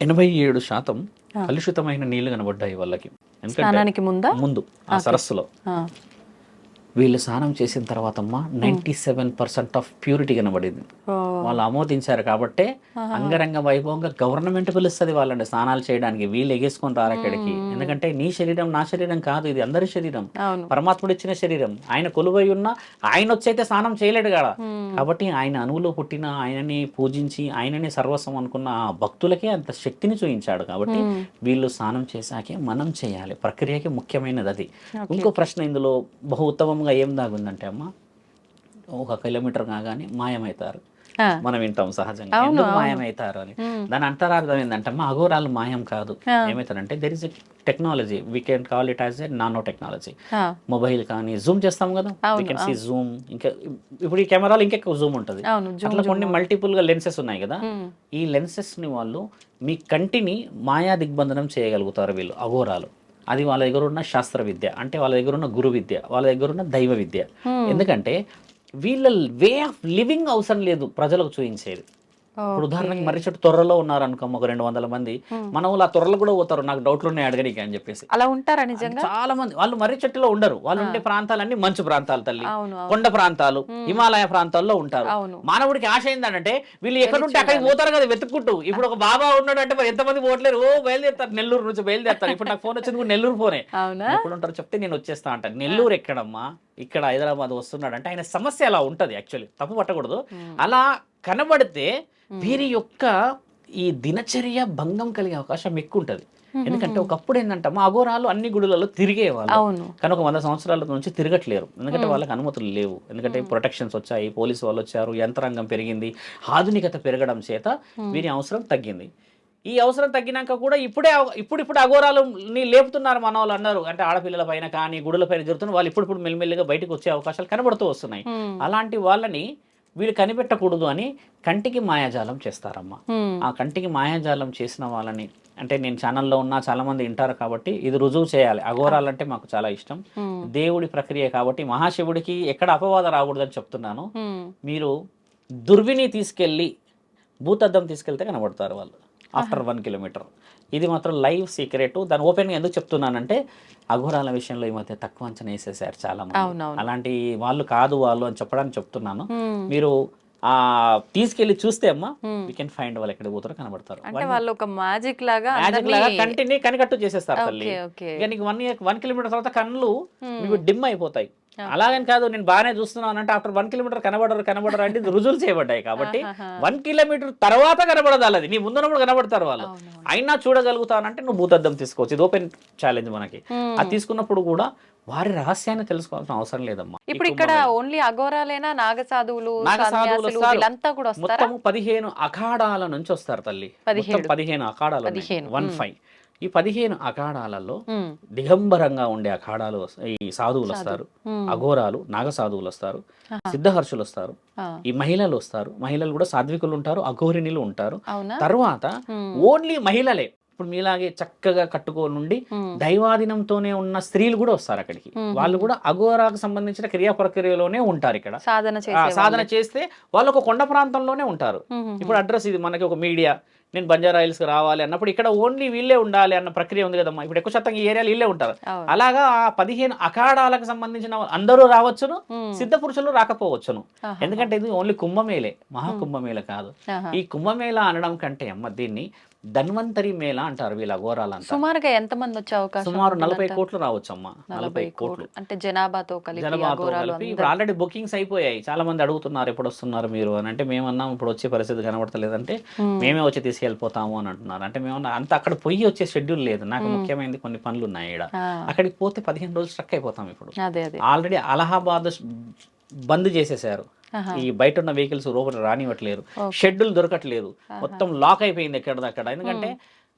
87% కలుషితమైన నీళ్లు కనబడ్డాయి వాళ్ళకి. ఎందుకంటే ముందు ఆ సరస్సులో వీళ్ళు స్నానం చేసిన తర్వాత అమ్మా 97% ఆఫ్ ప్యూరిటీ కనబడింది. వాళ్ళు ఆమోదించారు కాబట్టే అంగరంగ వైభవంగా గవర్నమెంట్ పిలుస్తుంది వాళ్ళండి స్నానాలు చేయడానికి. వీళ్ళు ఎగేసుకొని రారు అక్కడికి. ఎందుకంటే నీ శరీరం నా శరీరం కాదు, ఇది అందరి శరీరం, పరమాత్ముడు ఇచ్చిన శరీరం. ఆయన కొలువై ఉన్న ఆయన వచ్చైతే స్నానం చేయలేడు కదా. కాబట్టి ఆయన అణువులో పుట్టిన ఆయనని పూజించి ఆయనని సర్వస్వం అనుకున్న ఆ భక్తులకే అంత శక్తిని చూపించాడు. కాబట్టి వీళ్ళు స్నానం చేశాకే మనం చేయాలి. ప్రక్రియకి ముఖ్యమైనది అది. ఇంకో ప్రశ్న ఇందులో బహు ఉత్తమంగా ఏం దాగుందంటే అమ్మ, 1 కిలోమీటర్ కాగానే మాయమవుతారు. మనం వింటాం సహజంగా, ఎందుకు మాయమవుతారు అని. దాని అంతరార్థం ఏంటంటే అమ్మ, అఘోరాలు మాయం కాదు. ఏమవుతారంటే there is a technology, we can call it as a nano technology. Mobile కానీ జూమ్ చేస్తాం కదా, వీ కెన్ సీ జూమ్. ఇంకా ఇప్పుడు ఈ కెమెరాలో ఇంకెక్కువ జూమ్ ఉంటుంది. అట్లా కొన్ని మల్టిపుల్ గా లెన్సెస్ ఉన్నాయి కదా. ఈ లెన్సెస్ ని వాళ్ళు మీ కంటిని మాయా దిగ్బంధనం చేయగలుగుతారు వీళ్ళు అఘోరాలు. అది వాళ్ళ దగ్గర ఉన్న శాస్త్ర విద్య, అంటే వాళ్ళ దగ్గర ఉన్న గురు విద్య, వాళ్ళ దగ్గర ఉన్న దైవ విద్య. ఎందుకంటే వీళ్ళ వే ఆఫ్ లివింగ్ అవసరం లేదు ప్రజలకు చూపించేది. ఇప్పుడు ఉదాహరణకి మర్రి చెట్టు తొర్రలో ఉన్నారు అనుకో, ఒక 200 మంది, మన వాళ్ళు ఆ తొర్రలు కూడా పోతారు, నాకు డౌట్లు ఉన్నాయి అడగడానికి అని చెప్పేసి. అలా ఉంటారా నిజంగా? చాలా మంది వాళ్ళు మర్రి చెట్టులో ఉండరు. వాళ్ళు ఉండే ప్రాంతాలన్నీ మంచు ప్రాంతాలు తల్లి, కొండ ప్రాంతాలు, హిమాలయ ప్రాంతాల్లో ఉంటారు. మానవుడికి ఆశ ఏంటంటే వీళ్ళు ఎక్కడుంటే అక్కడికి పోతారు కదా వెతుక్కుంటూ. ఇప్పుడు ఒక బాబా ఉన్నాడు అంటే మరి ఎంతమంది పోవట్లేరు, బయలుదేరుతారు, నెల్లూరు నుంచి బయలుదేరుతారు. ఇప్పుడు నాకు ఫోన్ వచ్చింది కూడా నెల్లూరు ఫోనే. ఎప్పుడు ఉంటారు చెప్తే నేను వచ్చేస్తా అంటాను. నెల్లూరు ఎక్కడమ్మా, ఇక్కడ హైదరాబాద్ వస్తున్నాడు అంటే ఆయన సమస్య అలా ఉంటది. యాక్చువల్లీ తప్పు పట్టకూడదు. అలా కనబడితే వీరి యొక్క ఈ దినచర్య భంగం కలిగే అవకాశం ఎక్కువ ఉంటుంది. ఎందుకంటే ఒకప్పుడు ఏంటంటే మా అఘోరాలు అన్ని గుడులలో తిరిగేవాళ్ళు, కానీ ఒక 100 సంవత్సరాల నుంచి తిరగట్లేరు. ఎందుకంటే వాళ్ళకి అనుమతులు లేవు. ఎందుకంటే ప్రొటెక్షన్స్ వచ్చాయి, పోలీసు వాళ్ళు వచ్చారు, యంత్రాంగం పెరిగింది, ఆధునికత పెరగడం చేత వీరి అవసరం తగ్గింది. ఈ అవసరం తగ్గినాక కూడా ఇప్పుడు అఘోరాలని లేపుతున్నారు మన వాళ్ళు అన్నారు. అంటే ఆడపిల్లల పైన కానీ గుడుల పైన జరుగుతున్న వాళ్ళు ఇప్పుడు మెల్లిమెల్లిగా బయటకు వచ్చే అవకాశాలు కనబడుతూ వస్తున్నాయి. అలాంటి వాళ్ళని వీళ్ళు కనిపెట్టకూడదు అని కంటికి మాయాజాలం చేస్తారమ్మా. ఆ కంటికి మాయాజాలం చేసిన వాళ్ళని, అంటే నేను ఛానల్లో ఉన్నా చాలా మంది వింటారు కాబట్టి ఇది రుజువు చేయాలి. అఘోరాలంటే మాకు చాలా ఇష్టం, దేవుడి ప్రక్రియ కాబట్టి మహాశివుడికి ఎక్కడ అపవాదం రాకూడదని చెప్తున్నాను. మీరు దుర్విని తీసుకెళ్ళి భూతద్దం తీసుకెళ్తే కనబడతారు వాళ్ళు ఆఫ్టర్ 1 కిలోమీటర్. ఇది మాత్రం లైవ్ సీక్రెట్. దాన్ని ఓపెన్గా ఎందుకు చెప్తున్నానంటే అఘోరాల విషయంలో ఈ మధ్య తక్కువ అంచనా వేసేసారు చాలా మంది. అలాంటి వాళ్ళు కాదు వాళ్ళు అని చెప్పడానికి చెప్తున్నాను. మీరు తీసుకెళ్లి చూస్తే అమ్మా వీ కెన్ ఫైండ్ వాళ్ళు ఎక్కడ పోతారో కనబడతారు. అంటే వాళ్ళు ఒక మ్యాజిక్ లాగా కంటిని కనికట్టు చేసేస్తారు తల్లి. ఇక నీకు 1 కిలోమీటర్ తర్వాత కళ్ళు మీకు డిమ్ అయిపోతాయి. అలాగని కాదు నేను బాగానే చూస్తున్నాను అంటే ఆఫ్టర్ 1 కిలోమీటర్ కనబడరు అంటే రుజువులు చేయబడ్డాయి. కాబట్టి 1 కిలోమీటర్ తర్వాత కనబడదు, అలాది నీ ముందున్నప్పుడు కనబడతారు వాళ్ళు. అయినా చూడగలుగుతానంటే నువ్వు భూతద్దం తీసుకోవచ్చు. ఇది ఓపెన్ ఛాలెంజ్ మనకి. అది తీసుకున్నప్పుడు కూడా వారి రహస్యాన్ని తెలుసుకోవాల్సిన అవసరం లేదమ్మా. ఇప్పుడు ఇక్కడ ఓన్లీ అఘోరాలేనా, నాగసాధువులు మొత్తం 15 అఖాడాల నుంచి వస్తారు తల్లి. 15 అఖాడాలు 15. ఈ 15 అఖాడాలలో దిగంబరంగా ఉండే అఖాడాలు ఈ సాధువులు వస్తారు, అఘోరాలు నాగ సాధువులు వస్తారు, సిద్ధహర్షులు వస్తారు, ఈ మహిళలు వస్తారు. మహిళలు కూడా సాధ్వికులు ఉంటారు, అఘోరిణులు ఉంటారు. తర్వాత ఓన్లీ మహిళలే ఇప్పుడు మీలాగే చక్కగా కట్టుకోనుండి దైవాధీనంతోనే ఉన్న స్త్రీలు కూడా వస్తారు అక్కడికి. వాళ్ళు కూడా అఘోరాకు సంబంధించిన క్రియా ప్రక్రియలోనే ఉంటారు. ఇక్కడ సాధన చేస్తే వాళ్ళు ఒక కొండ ప్రాంతంలోనే ఉంటారు. ఇప్పుడు అడ్రస్ ఇది మనకి ఒక మీడియా నేను బంజారా హిల్స్కి రావాలి అన్నప్పుడు ఇక్కడ ఓన్లీ వీళ్ళే ఉండాలి అన్న ప్రక్రియ ఉంది కదమ్మా. ఇప్పుడు ఎక్కువ శాతం ఈ ఏరియాలో వీళ్ళే ఉంటారు. అలాగా ఆ 15 అఖాడాలకు సంబంధించిన అందరూ రావచ్చును, సిద్ధ పురుషులు రాకపోవచ్చును. ఎందుకంటే ఇది ఓన్లీ కుంభమేళే, మహాకుంభమేళ కాదు. ఈ కుంభమేళ అనడం కంటే అమ్మ దీన్ని ధన్వంతరి మేళ అంటారు వీళ్ళ అఘోరాలంతా. సుమారుగా ఎంత మంది వచ్చే అవకాశం? సుమారు 40 కోట్లు రావచ్చు అమ్మ. 40 కోట్లు అంటే జనాభాతో కలిపి ఇప్పుడు ఆల్రెడీ బుకింగ్స్ అయిపోయాయి. చాలా మంది అడుగుతున్నారు ఎప్పుడు వస్తున్నారు మీరు అని. అంటే మేమన్నాం ఇప్పుడు వచ్చే పరిస్థితి కనబడతలేదంటే మేమే వచ్చి తీసుకెళ్ళిపోతాము అని అంటున్నారు. అంటే మేమన్నా అంత అక్కడ పొయ్యి వచ్చే షెడ్యూల్ లేదు. నాకు ముఖ్యమైనది కొన్ని పనులు ఉన్నాయి ఇక్కడ. అక్కడికి పోతే 15 రోజులు స్ట్రక్ అయిపోతాం. ఇప్పుడు ఆల్రెడీ అలహాబాద్ బంద్ చేసేసారు. ఈ బయట ఉన్న వెహికల్స్ లోపల రానివ్వట్లేరు, షెడ్యూల్ దొరకట్లేదు, మొత్తం లాక్ అయిపోయింది ఎక్కడదక్కడ. ఎందుకంటే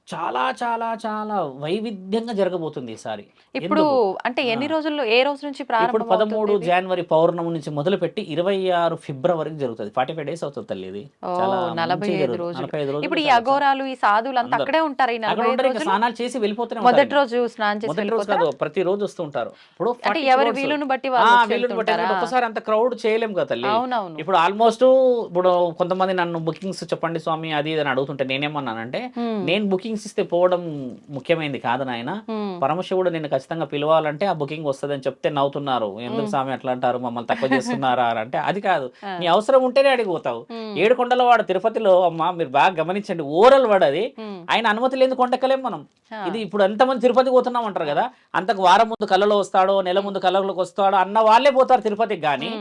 చాలా చాలా చాలా వైవిధ్యంగా జరగబోతుంది ఈసారి. ఇప్పుడు అంటే ఎన్ని రోజుల్లో, ఏ రోజు నుంచి ఇప్పుడు 13 జనవరి పౌర్ణమి నుంచి మొదలుపెట్టి 26 ఫిబ్రవరి వరకు జరుగుతుంది. 45 days అవుతుంది తల్లి. ఇది 45 రోజులు. ఇప్పుడు ఈ అఘోరాలు, ఈ సాధువులు అంతా అక్కడే ఉంటారు. స్నానాలు చేసి వెళ్ళిపోతూనే మొదటి రోజు స్నానం చేసి మొదటి రోజు కాదు, ప్రతి రోజు వస్తూ ఉంటారు. ఇప్పుడు అంటే ఎవరి వీలును బట్టి ఒక్కసారి అంత క్రౌడ్ చేయలేము కదా తల్లి. ఇప్పుడు ఆల్మోస్ట్ ఇప్పుడు కొంతమంది నన్ను బుకింగ్స్ చెప్పండి స్వామి అది ఇది అని అడుగుతుంటే నేనేమన్నానంటే, నేను బుకింగ్స్ ఇస్తే పోవడం ముఖ్యమైనది కాదు నాయన. పరమశివుడు నిన్ను ఖచ్చితంగా పిలవాలంటే ఆ బుకింగ్ వస్తుందని చెప్తే నవ్వుతున్నారు. ఎందుకు స్వామి అట్లా అంటారు, మమ్మల్ని తక్కువ చేస్తున్నారా అంటే అది కాదు. నీ అవసరం ఉంటేనే అడిగిపోతావు. 7 కొండల వాడు తిరుపతిలో అమ్మ మీరు బాగా గమనించండి, ఓరల్ వాడది. ఆయన అనుమతి లేని కొండెక్కలేం మనం. ఇది ఇప్పుడు ఎంతమంది తిరుపతికి పోతున్నాం అంటారు కదా, అంతకు వారం ముందు కళ్ళలో వస్తాడో నెల ముందు కళ్ళలోకి వస్తాడో అన్న వాళ్ళే పోతారు తిరుపతికి. కానీ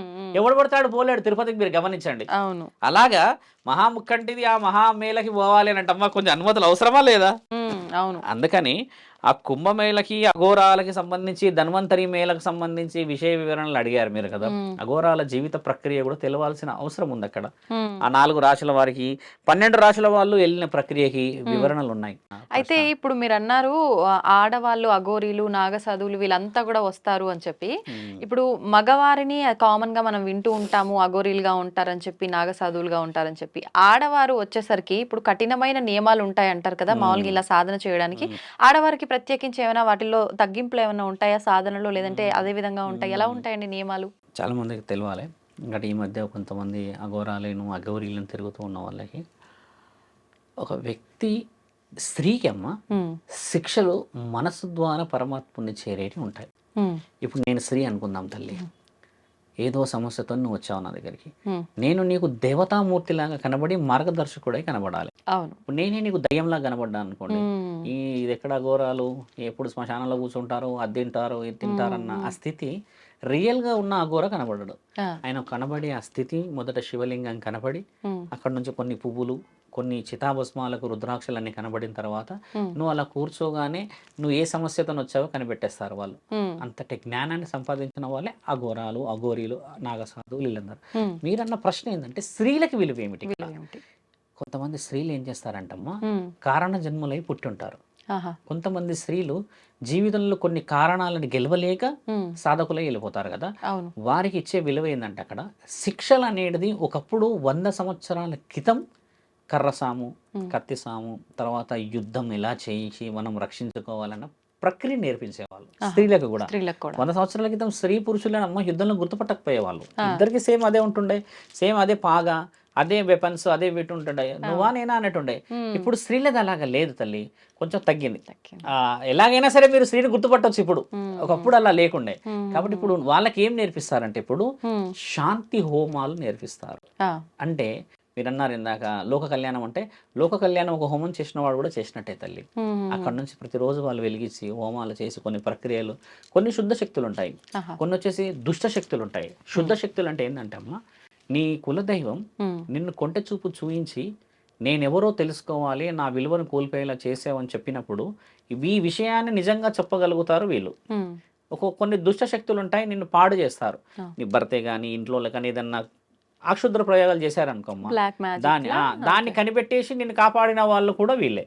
ఎవడు పడతాడు పోలేడు తిరుపతికి, మీరు గమనించండి. అలాగా మహాముక్కంటిది ఆ మహామేళకి పోవాలి అని అంటే కొంచెం అనుమతులు అవసరమా లేదా? అవును. అందుకని ఆ కుంభమేళకి అఘోరాలకి సంబంధించి, ధన్వంతరి మేళకు సంబంధించి విషయ వివరణలు అడిగారు మీరు కదా. అఘోరాల జీవిత ప్రక్రియ కూడా తెలవాల్సిన అవసరం ఉంది అక్కడ. ఆ 4 రాశుల వారికి, 12 రాశుల వాళ్ళు వెళ్ళిన ప్రక్రియకి వివరణలు ఉన్నాయి. అయితే ఇప్పుడు మీరు అన్నారు ఆడవాళ్ళు అఘోరీలు, నాగసాధువులు వీళ్ళంతా కూడా వస్తారు అని చెప్పి. ఇప్పుడు మగవారిని కామన్ గా మనం వింటూ ఉంటాము, అఘోరీలుగా ఉంటారని చెప్పి, నాగసాధువులుగా ఉంటారని చెప్పి. ఆడవారు వచ్చేసరికి ఇప్పుడు కఠినమైన నియమాలు ఉంటాయి అంటారు కదా మామూలుగా ఇలా సాధన చేయడానికి. ఆడవారికి ప్రత్యేకించి ఏమైనా వాటిల్లో తగ్గింపులు ఏమైనా ఉంటాయా సాధనలో, లేదంటే అదే విధంగా ఉంటాయి? ఎలా ఉంటాయండి నియమాలు? చాలా మందికి తెలియాలి. ఇంకా ఈ మధ్య కొంతమంది అఘోరాలను అఘోరీలను తిరుగుతూ ఉన్న వాళ్ళకి, ఒక వ్యక్తి స్త్రీకి అమ్మ శిక్షలు మనసు ద్వారా పరమాత్ముని చేరేటి ఉంటాయి. ఇప్పుడు నేను స్త్రీ అనుకుందాం తల్లి, ఏదో సమస్యతో నువ్వు వచ్చావు నా దగ్గరికి. నేను నీకు దేవతామూర్తిలాగా కనబడి మార్గదర్శకుడై కనబడాలి. ఇప్పుడు నేనే నీకు దయ్యంలా కనబడ్డా అనుకోండి, ఇది ఎక్కడ అఘోరాలు ఎప్పుడు శ్మశానంలో కూర్చుంటారు, అది తింటారు ఇది తింటారన్న ఆ స్థితి రియల్గా ఉన్న అఘోర కనబడడు. ఆయన కనబడి ఆ స్థితి మొదట శివలింగం కనబడి, అక్కడ నుంచి కొన్ని పువ్వులు, కొన్ని చితాభస్మాలకు రుద్రాక్షలన్నీ కనబడిన తర్వాత నువ్వు అలా కూర్చోగానే నువ్వు ఏ సమస్యతో వచ్చావో కనిపెట్టేస్తారు వాళ్ళు. అంతటి జ్ఞానాన్ని సంపాదించిన వాళ్ళే అఘోరాలు, అఘోరీలు, నాగసాధువులు వీళ్ళందరూ. మీరన్న ప్రశ్న ఏంటంటే స్త్రీలకి విలువ ఏమిటి? కొంతమంది స్త్రీలు ఏం చేస్తారంటమ్మా, కారణ జన్మలై పుట్టి ఉంటారు. కొంతమంది స్త్రీలు జీవితంలో కొన్ని కారణాలను గెలవలేక సాధకులై వెళ్ళిపోతారు కదా, వారికి ఇచ్చే విలువ ఏంటంటే అక్కడ శిక్షలు అనేది ఒకప్పుడు 100 సంవత్సరాల క్రితం కర్రసాము, కత్తిసాము, తర్వాత యుద్ధం ఎలా చేయించి మనం రక్షించుకోవాలన్న ప్రక్రియ నేర్పించేవాళ్ళు స్త్రీలకు కూడా. 100 సంవత్సరాల క్రితం స్త్రీ పురుషులను అమ్మ యుద్ధంలో గుర్తుపట్టకపోయేవాళ్ళు. ఇద్దరికి సేమ్ అదే ఉంటుండే, సేమ్ అదే పాగా, అదే వెపన్స్, అదే వీటి ఉంటుండే, నువ్వా నేనా అన్నట్టుండే. ఇప్పుడు స్త్రీలది అలాగా లేదు తల్లి, కొంచెం తగ్గింది. ఎలాగైనా సరే మీరు స్త్రీని గుర్తుపట్టవచ్చు ఇప్పుడు, ఒకప్పుడు అలా లేకుండే. కాబట్టి ఇప్పుడు వాళ్ళకి ఏం నేర్పిస్తారంటే ఇప్పుడు శాంతి హోమాలు నేర్పిస్తారు. అంటే మీరు అన్నారు ఇందాక లోక కళ్యాణం అంటే, లోక కళ్యాణం ఒక హోమం చేసిన వాడు కూడా చేసినట్టే తల్లి. అక్కడ నుంచి ప్రతిరోజు వాళ్ళు వెలిగించి హోమాలు చేసి కొన్ని ప్రక్రియలు, కొన్ని శుద్ధ శక్తులు ఉంటాయి, కొన్ని వచ్చేసి దుష్ట శక్తులు ఉంటాయి. శుద్ధ శక్తులు అంటే ఏంటంటే అమ్మ, నీ కులదైవం నిన్ను కొంటె చూపు చూయించి నేనెవరో తెలుసుకోవాలి, నా విలువను కోల్పోయేలా చేసావని చెప్పినప్పుడు ఈ విషయాన్ని నిజంగా చెప్పగలుగుతారు వీళ్ళు. కొన్ని దుష్ట శక్తులు ఉంటాయి, నిన్ను పాడు చేస్తారు. నీ భర్తే కానీ ఇంట్లో కానీ ఏదన్నా అక్షుద్ర ప్రయోగాలు చేశారనుకోమ్మా, దాన్ని కనిపెట్టేసి నిన్ను కాపాడిన వాళ్ళు కూడా వీళ్ళే.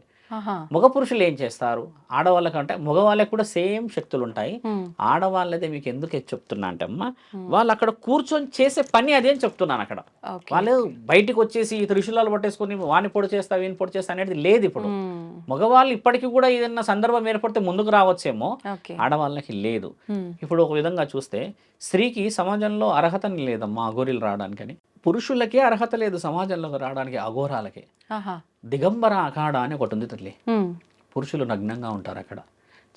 మగ పురుషులు ఏం చేస్తారు, ఆడవాళ్ళకంటే మగవాళ్ళకి కూడా సేమ్ శక్తులు ఉంటాయి. ఆడవాళ్ళదే మీకు ఎందుకు చెప్తున్నా అంటే అమ్మ, వాళ్ళు అక్కడ కూర్చొని చేసే పని అదే అని చెప్తున్నాను. అక్కడ వాళ్ళు బయటకు వచ్చేసి త్రిశూలాలు పట్టేసుకుని వాని పొడి చేస్తా వీని పొడి చేస్తా అనేది లేదు. ఇప్పుడు మగవాళ్ళు ఇప్పటికీ కూడా ఏదన్నా సందర్భం ఏర్పడితే ముందుకు రావచ్చేమో, ఆడవాళ్ళకి లేదు. ఇప్పుడు ఒక విధంగా చూస్తే స్త్రీకి సమాజంలో అర్హత లేదమ్మా అఘోరీలు రావడానికని. పురుషులకే అర్హత లేదు సమాజంలోకి రావడానికి, అఘోరాలకి. ఆహా. దిగంబర అఖాడ అని ఒకటి ఉంది తల్లి. ఉమ్. పురుషులు నగ్నంగా ఉంటారు అక్కడ.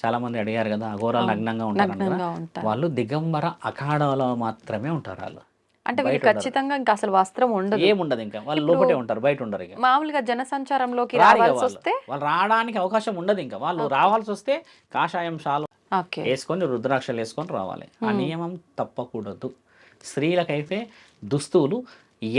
చాలా మంది అడిగారు కదా, అఘోరాలు నగ్నంగా ఉంటారు కదా. నగ్నంగా ఉంటారు. వాళ్ళు దిగంబర అఖాడలో మాత్రమే ఉంటారు. వాళ్ళు అంటే వీళ్ళు ఖచ్చితంగా ఇంకా అసలు వస్త్రం ఉండదు, ఏముండదు, ఇంకా వాళ్ళు లోపటే ఉంటారు, బయట ఉండరు. ఇక మామూలుగా జనసంచారంలోకి రారు ఇక రావాల్సి వాళ్ళు. వస్తే వాళ్ళు రావడానికి అవకాశం ఉండదు. ఇంకా వాళ్ళు రావాల్సి వస్తే కాషాయం షాలు ఓకే. వేసుకొని రుద్రాక్షలు వేసుకొని రావాలి. ఆ నియమం తప్పకూడదు. స్త్రీలకైతే దుస్తులు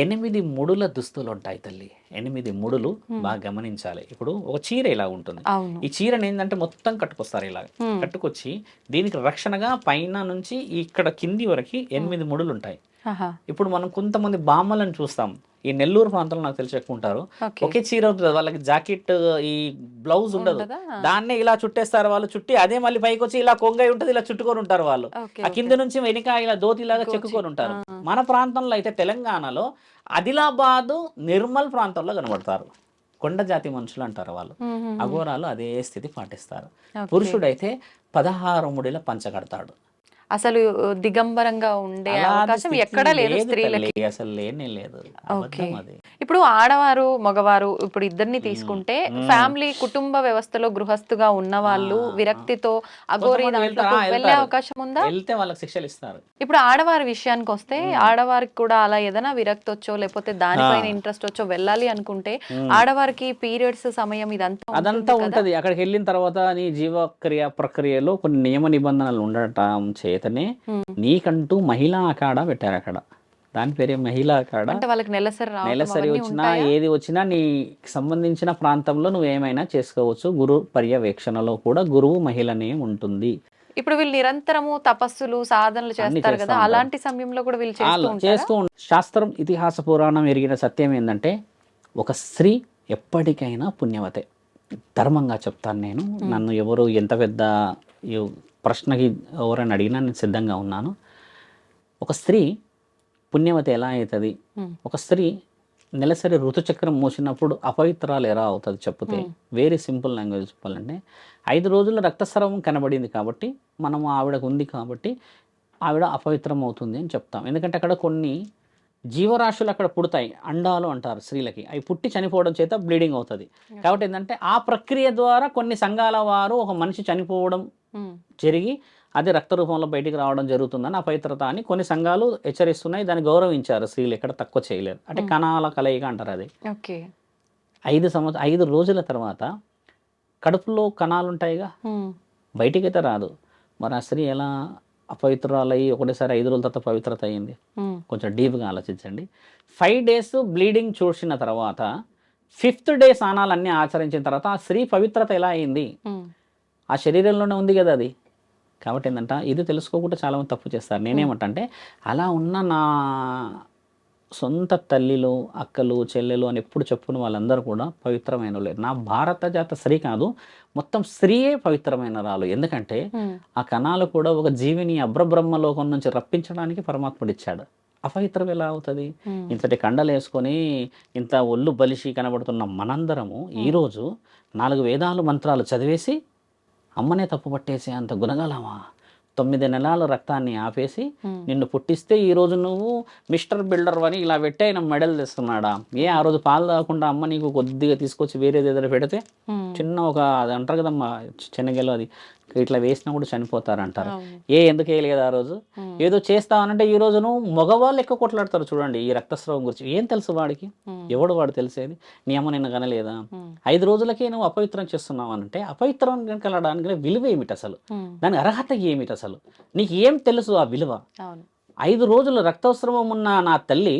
8 ముడుల దుస్తులు ఉంటాయి తల్లి. 8 ముడులు బాగా గమనించాలి. ఇప్పుడు ఒక చీర ఇలా ఉంటుంది. అవును. ఈ చీరని ఏంటంటే మొత్తం కట్టుకొస్తారు ఇలా. కట్టుకొచ్చి దీనికి రక్షణగా పైన నుంచి ఇక్కడ కింది వరకు 8 ముడులు ఉంటాయి. ఆహా. ఇప్పుడు మనం కొంతమంది బామ్మలను చూస్తాం. ఈ నెల్లూరు ప్రాంతంలో నాకు తెలిసి ఎక్కువ ఉంటారు. ఓకే. ఒకే చీర ఉంటుంది, వాళ్ళకి జాకెట్ ఈ బ్లౌజ్ ఉండదు. ఉండదా? దాన్నే ఇలా చుట్టేస్తారు వాళ్ళు. చుట్టి అదే మళ్ళీ పైకి వచ్చి ఇలా కొంగై ఉంటుంది, ఇలా చుట్టుకొని ఉంటారు వాళ్ళు. ఓకే, ఆ కింద నుంచి వెనుక ఇలా దోతిలాగా చెక్కుకొని ఉంటారు. మన ప్రాంతంలో అయితే తెలంగాణలో ఆదిలాబాదు, నిర్మల్ ప్రాంతంలో కనబడతారు. కొండ జాతి మనుషులు అంటారు వాళ్ళు. అఘోరాలు అదే స్థితి పాటిస్తారు. పురుషుడైతే 16 ముడిల పంచ కడతాడు. అసలు దిగంబరంగా ఉండే అలాంటి అవకాశం స్థితి ఎక్కడా లేదు లేదు స్త్రీలకి. తల్లి, అసలు లేనే లేదు. ఓకే. అబద్ధం అది. ఇప్పుడు ఆడవారు మగవారు ఇప్పుడు ఇద్దరిని తీసుకుంటే ఫ్యామిలీ కుటుంబ వ్యవస్థలో గృహస్థుగా ఉన్న వాళ్ళు విరక్తితో అఘోరి కొంతమంది దాంట్లో వెళ్తారా? వెళ్ళే అవకాశం ఉందా? వెళ్తే వాళ్ళకి శిక్షలు ఇస్తారు. ఇప్పుడు ఆడవారి విషయానికి వస్తే ఆడవారికి కూడా అలా ఏదైనా విరక్తి వచ్చో లేకపోతే దానిపైన ఇంట్రెస్ట్ వచ్చో వెళ్ళాలి అనుకుంటే ఆడవారికి పీరియడ్స్ సమయం ఇదంతా అదంతా ఉంటది. అక్కడికి వెళ్ళిన తర్వాత నీ జీవక్రియ ప్రక్రియలో కొన్ని నియమ నిబంధనలు ఉండటం చేతనే నీకంటూ మహిళా అఖాడా పెట్టారు అక్కడ. దాని పేరే మహిళా అఖాడా. అంటే వాళ్ళకి నెలసరి రావడం నెలసరి అవన్నీ వచ్చినా ఉంటాయా? ఏది వచ్చినా నీకు సంబంధించిన ప్రాంతంలో నువ్వు ఏమైనా చేసుకోవచ్చు. గురు పర్యవేక్షణలో కూడా గురువు మహిళనే ఉంటుంది. ఇప్పుడు వీళ్ళు నిరంతరము తపస్సులు సాధనలు చేస్తారు కదా, అలాంటి సమయంలో కూడా వీళ్ళు చేస్తూ ఉంటారా? శాస్త్రం ఇతిహాస పురాణం ఎరిగిన సత్యం ఏంటంటే ఒక స్త్రీ ఎప్పటికైనా పుణ్యవతే. ధర్మంగా చెప్తాను నేను. నన్ను ఎవరు ఎంత పెద్ద ఈ ప్రశ్నకి ఎవరైనా అడిగినా నేను సిద్ధంగా ఉన్నాను. ఒక స్త్రీ పుణ్యవతి ఎలా అవుతుంది? ఒక స్త్రీ నెలసరి ఋతుచక్రం మూసినప్పుడు అపవిత్రాలు ఎలా అవుతుంది చెప్తే, వెరీ సింపుల్ లాంగ్వేజ్ చెప్పాలంటే 5 రోజుల రక్తస్రావం కనబడింది కాబట్టి మనం ఆవిడకు ఉంది కాబట్టి ఆవిడ అపవిత్రం అవుతుంది అని చెప్తాం. ఎందుకంటే అక్కడ కొన్ని జీవరాశులు అక్కడ పుడతాయి, అండాలు అంటారు స్త్రీలకి. అవి పుట్టి చనిపోవడం చేత బ్లీడింగ్ అవుతుంది. కాబట్టి ఏంటంటే ఆ ప్రక్రియ ద్వారా కొన్ని సంఘాల వారు ఒక మనిషి చనిపోవడం జరిగి అది రక్త రూపంలో బయటికి రావడం జరుగుతుందని అపవిత్రత అని కొన్ని సంఘాలు హెచ్చరిస్తున్నాయి. దాన్ని గౌరవించారు. స్త్రీలు ఎక్కడ తక్కువ చేయలేరు. అంటే కణాల కలయిక అంటారు అది. ఓకే. 5 రోజుల తర్వాత కడుపులో కణాలు ఉంటాయిగా, బయటికైతే రాదు. మరి ఆ స్త్రీ ఎలా అపవిత్రాలయ్యి ఒకటేసారి 5 రోజుల తర్వాత పవిత్రత అయ్యింది? కొంచెం డీప్గా ఆలోచించండి. 5 days బ్లీడింగ్ చూసిన తర్వాత 5th డే స్నానాలన్నీ ఆచరించిన తర్వాత ఆ స్త్రీ పవిత్రత ఎలా అయింది? ఆ శరీరంలోనే ఉంది కదా అది. కాబట్టి ఏంటంటే ఇది తెలుసుకోకుండా చాలామంది తప్పు చేస్తారు. నేనేమంటే అలా ఉన్న నా సొంత తల్లిలు, అక్కలు, చెల్లెలు అని ఎప్పుడు చెప్పుకున్న వాళ్ళందరూ కూడా పవిత్రమైన వాళ్ళే. నా భారత జాత స్త్రీ కాదు, మొత్తం స్త్రీయే పవిత్రమైన రాలు. ఎందుకంటే ఆ కణాలు కూడా ఒక జీవిని అబ్రబ్రహ్మలోకం నుంచి రప్పించడానికి పరమాత్ముడు ఇచ్చాడు. అపవిత్రం ఎలా అవుతుంది? ఇంతటి కండలు వేసుకొని ఇంత ఒళ్ళు బలిసి కనబడుతున్న మనందరము ఈరోజు 4 వేదాలు మంత్రాలు చదివేసి అమ్మనే తప్పు పట్టేసి అంత గుణగలమా? 9 నెలల రక్తాన్ని ఆపేసి నిన్ను పుట్టిస్తే ఈరోజు నువ్వు మిస్టర్ బిల్డర్ అని ఇలా పెట్టి ఆయన మెడల్ తెస్తున్నాడా? ఆ రోజు పాలు తాగకుండా అమ్మ నీకు కొద్దిగా తీసుకొచ్చి వేరేది ఏదైనా పెడితే చిన్న ఒక అది అంటారు కదమ్మా శనగలు, అది ఇట్లా వేసినా కూడా చనిపోతారు అంటారు. ఎందుకు వేయలేదు ఆ రోజు? ఏదో చేస్తామనంటే ఈ రోజు నువ్వు మగవాళ్ళు ఎక్కువ కొట్లాడతారు చూడండి ఈ రక్తస్రావం గురించి. ఏం తెలుసు వాడికి? ఎవడు వాడు తెలిసేది? నీ అమ్మ నిన్ను కనలేదా? 5 రోజులకే నువ్వు అపవిత్రం చేస్తున్నావు అనంటే అపవిత్రం కలడానికి విలువ ఏమిటి అసలు? దాని అర్హత ఏమిటి అసలు? నీకు ఏం తెలుసు ఆ విలువ? 5 రోజులు రక్తస్రావం ఉన్న నా తల్లి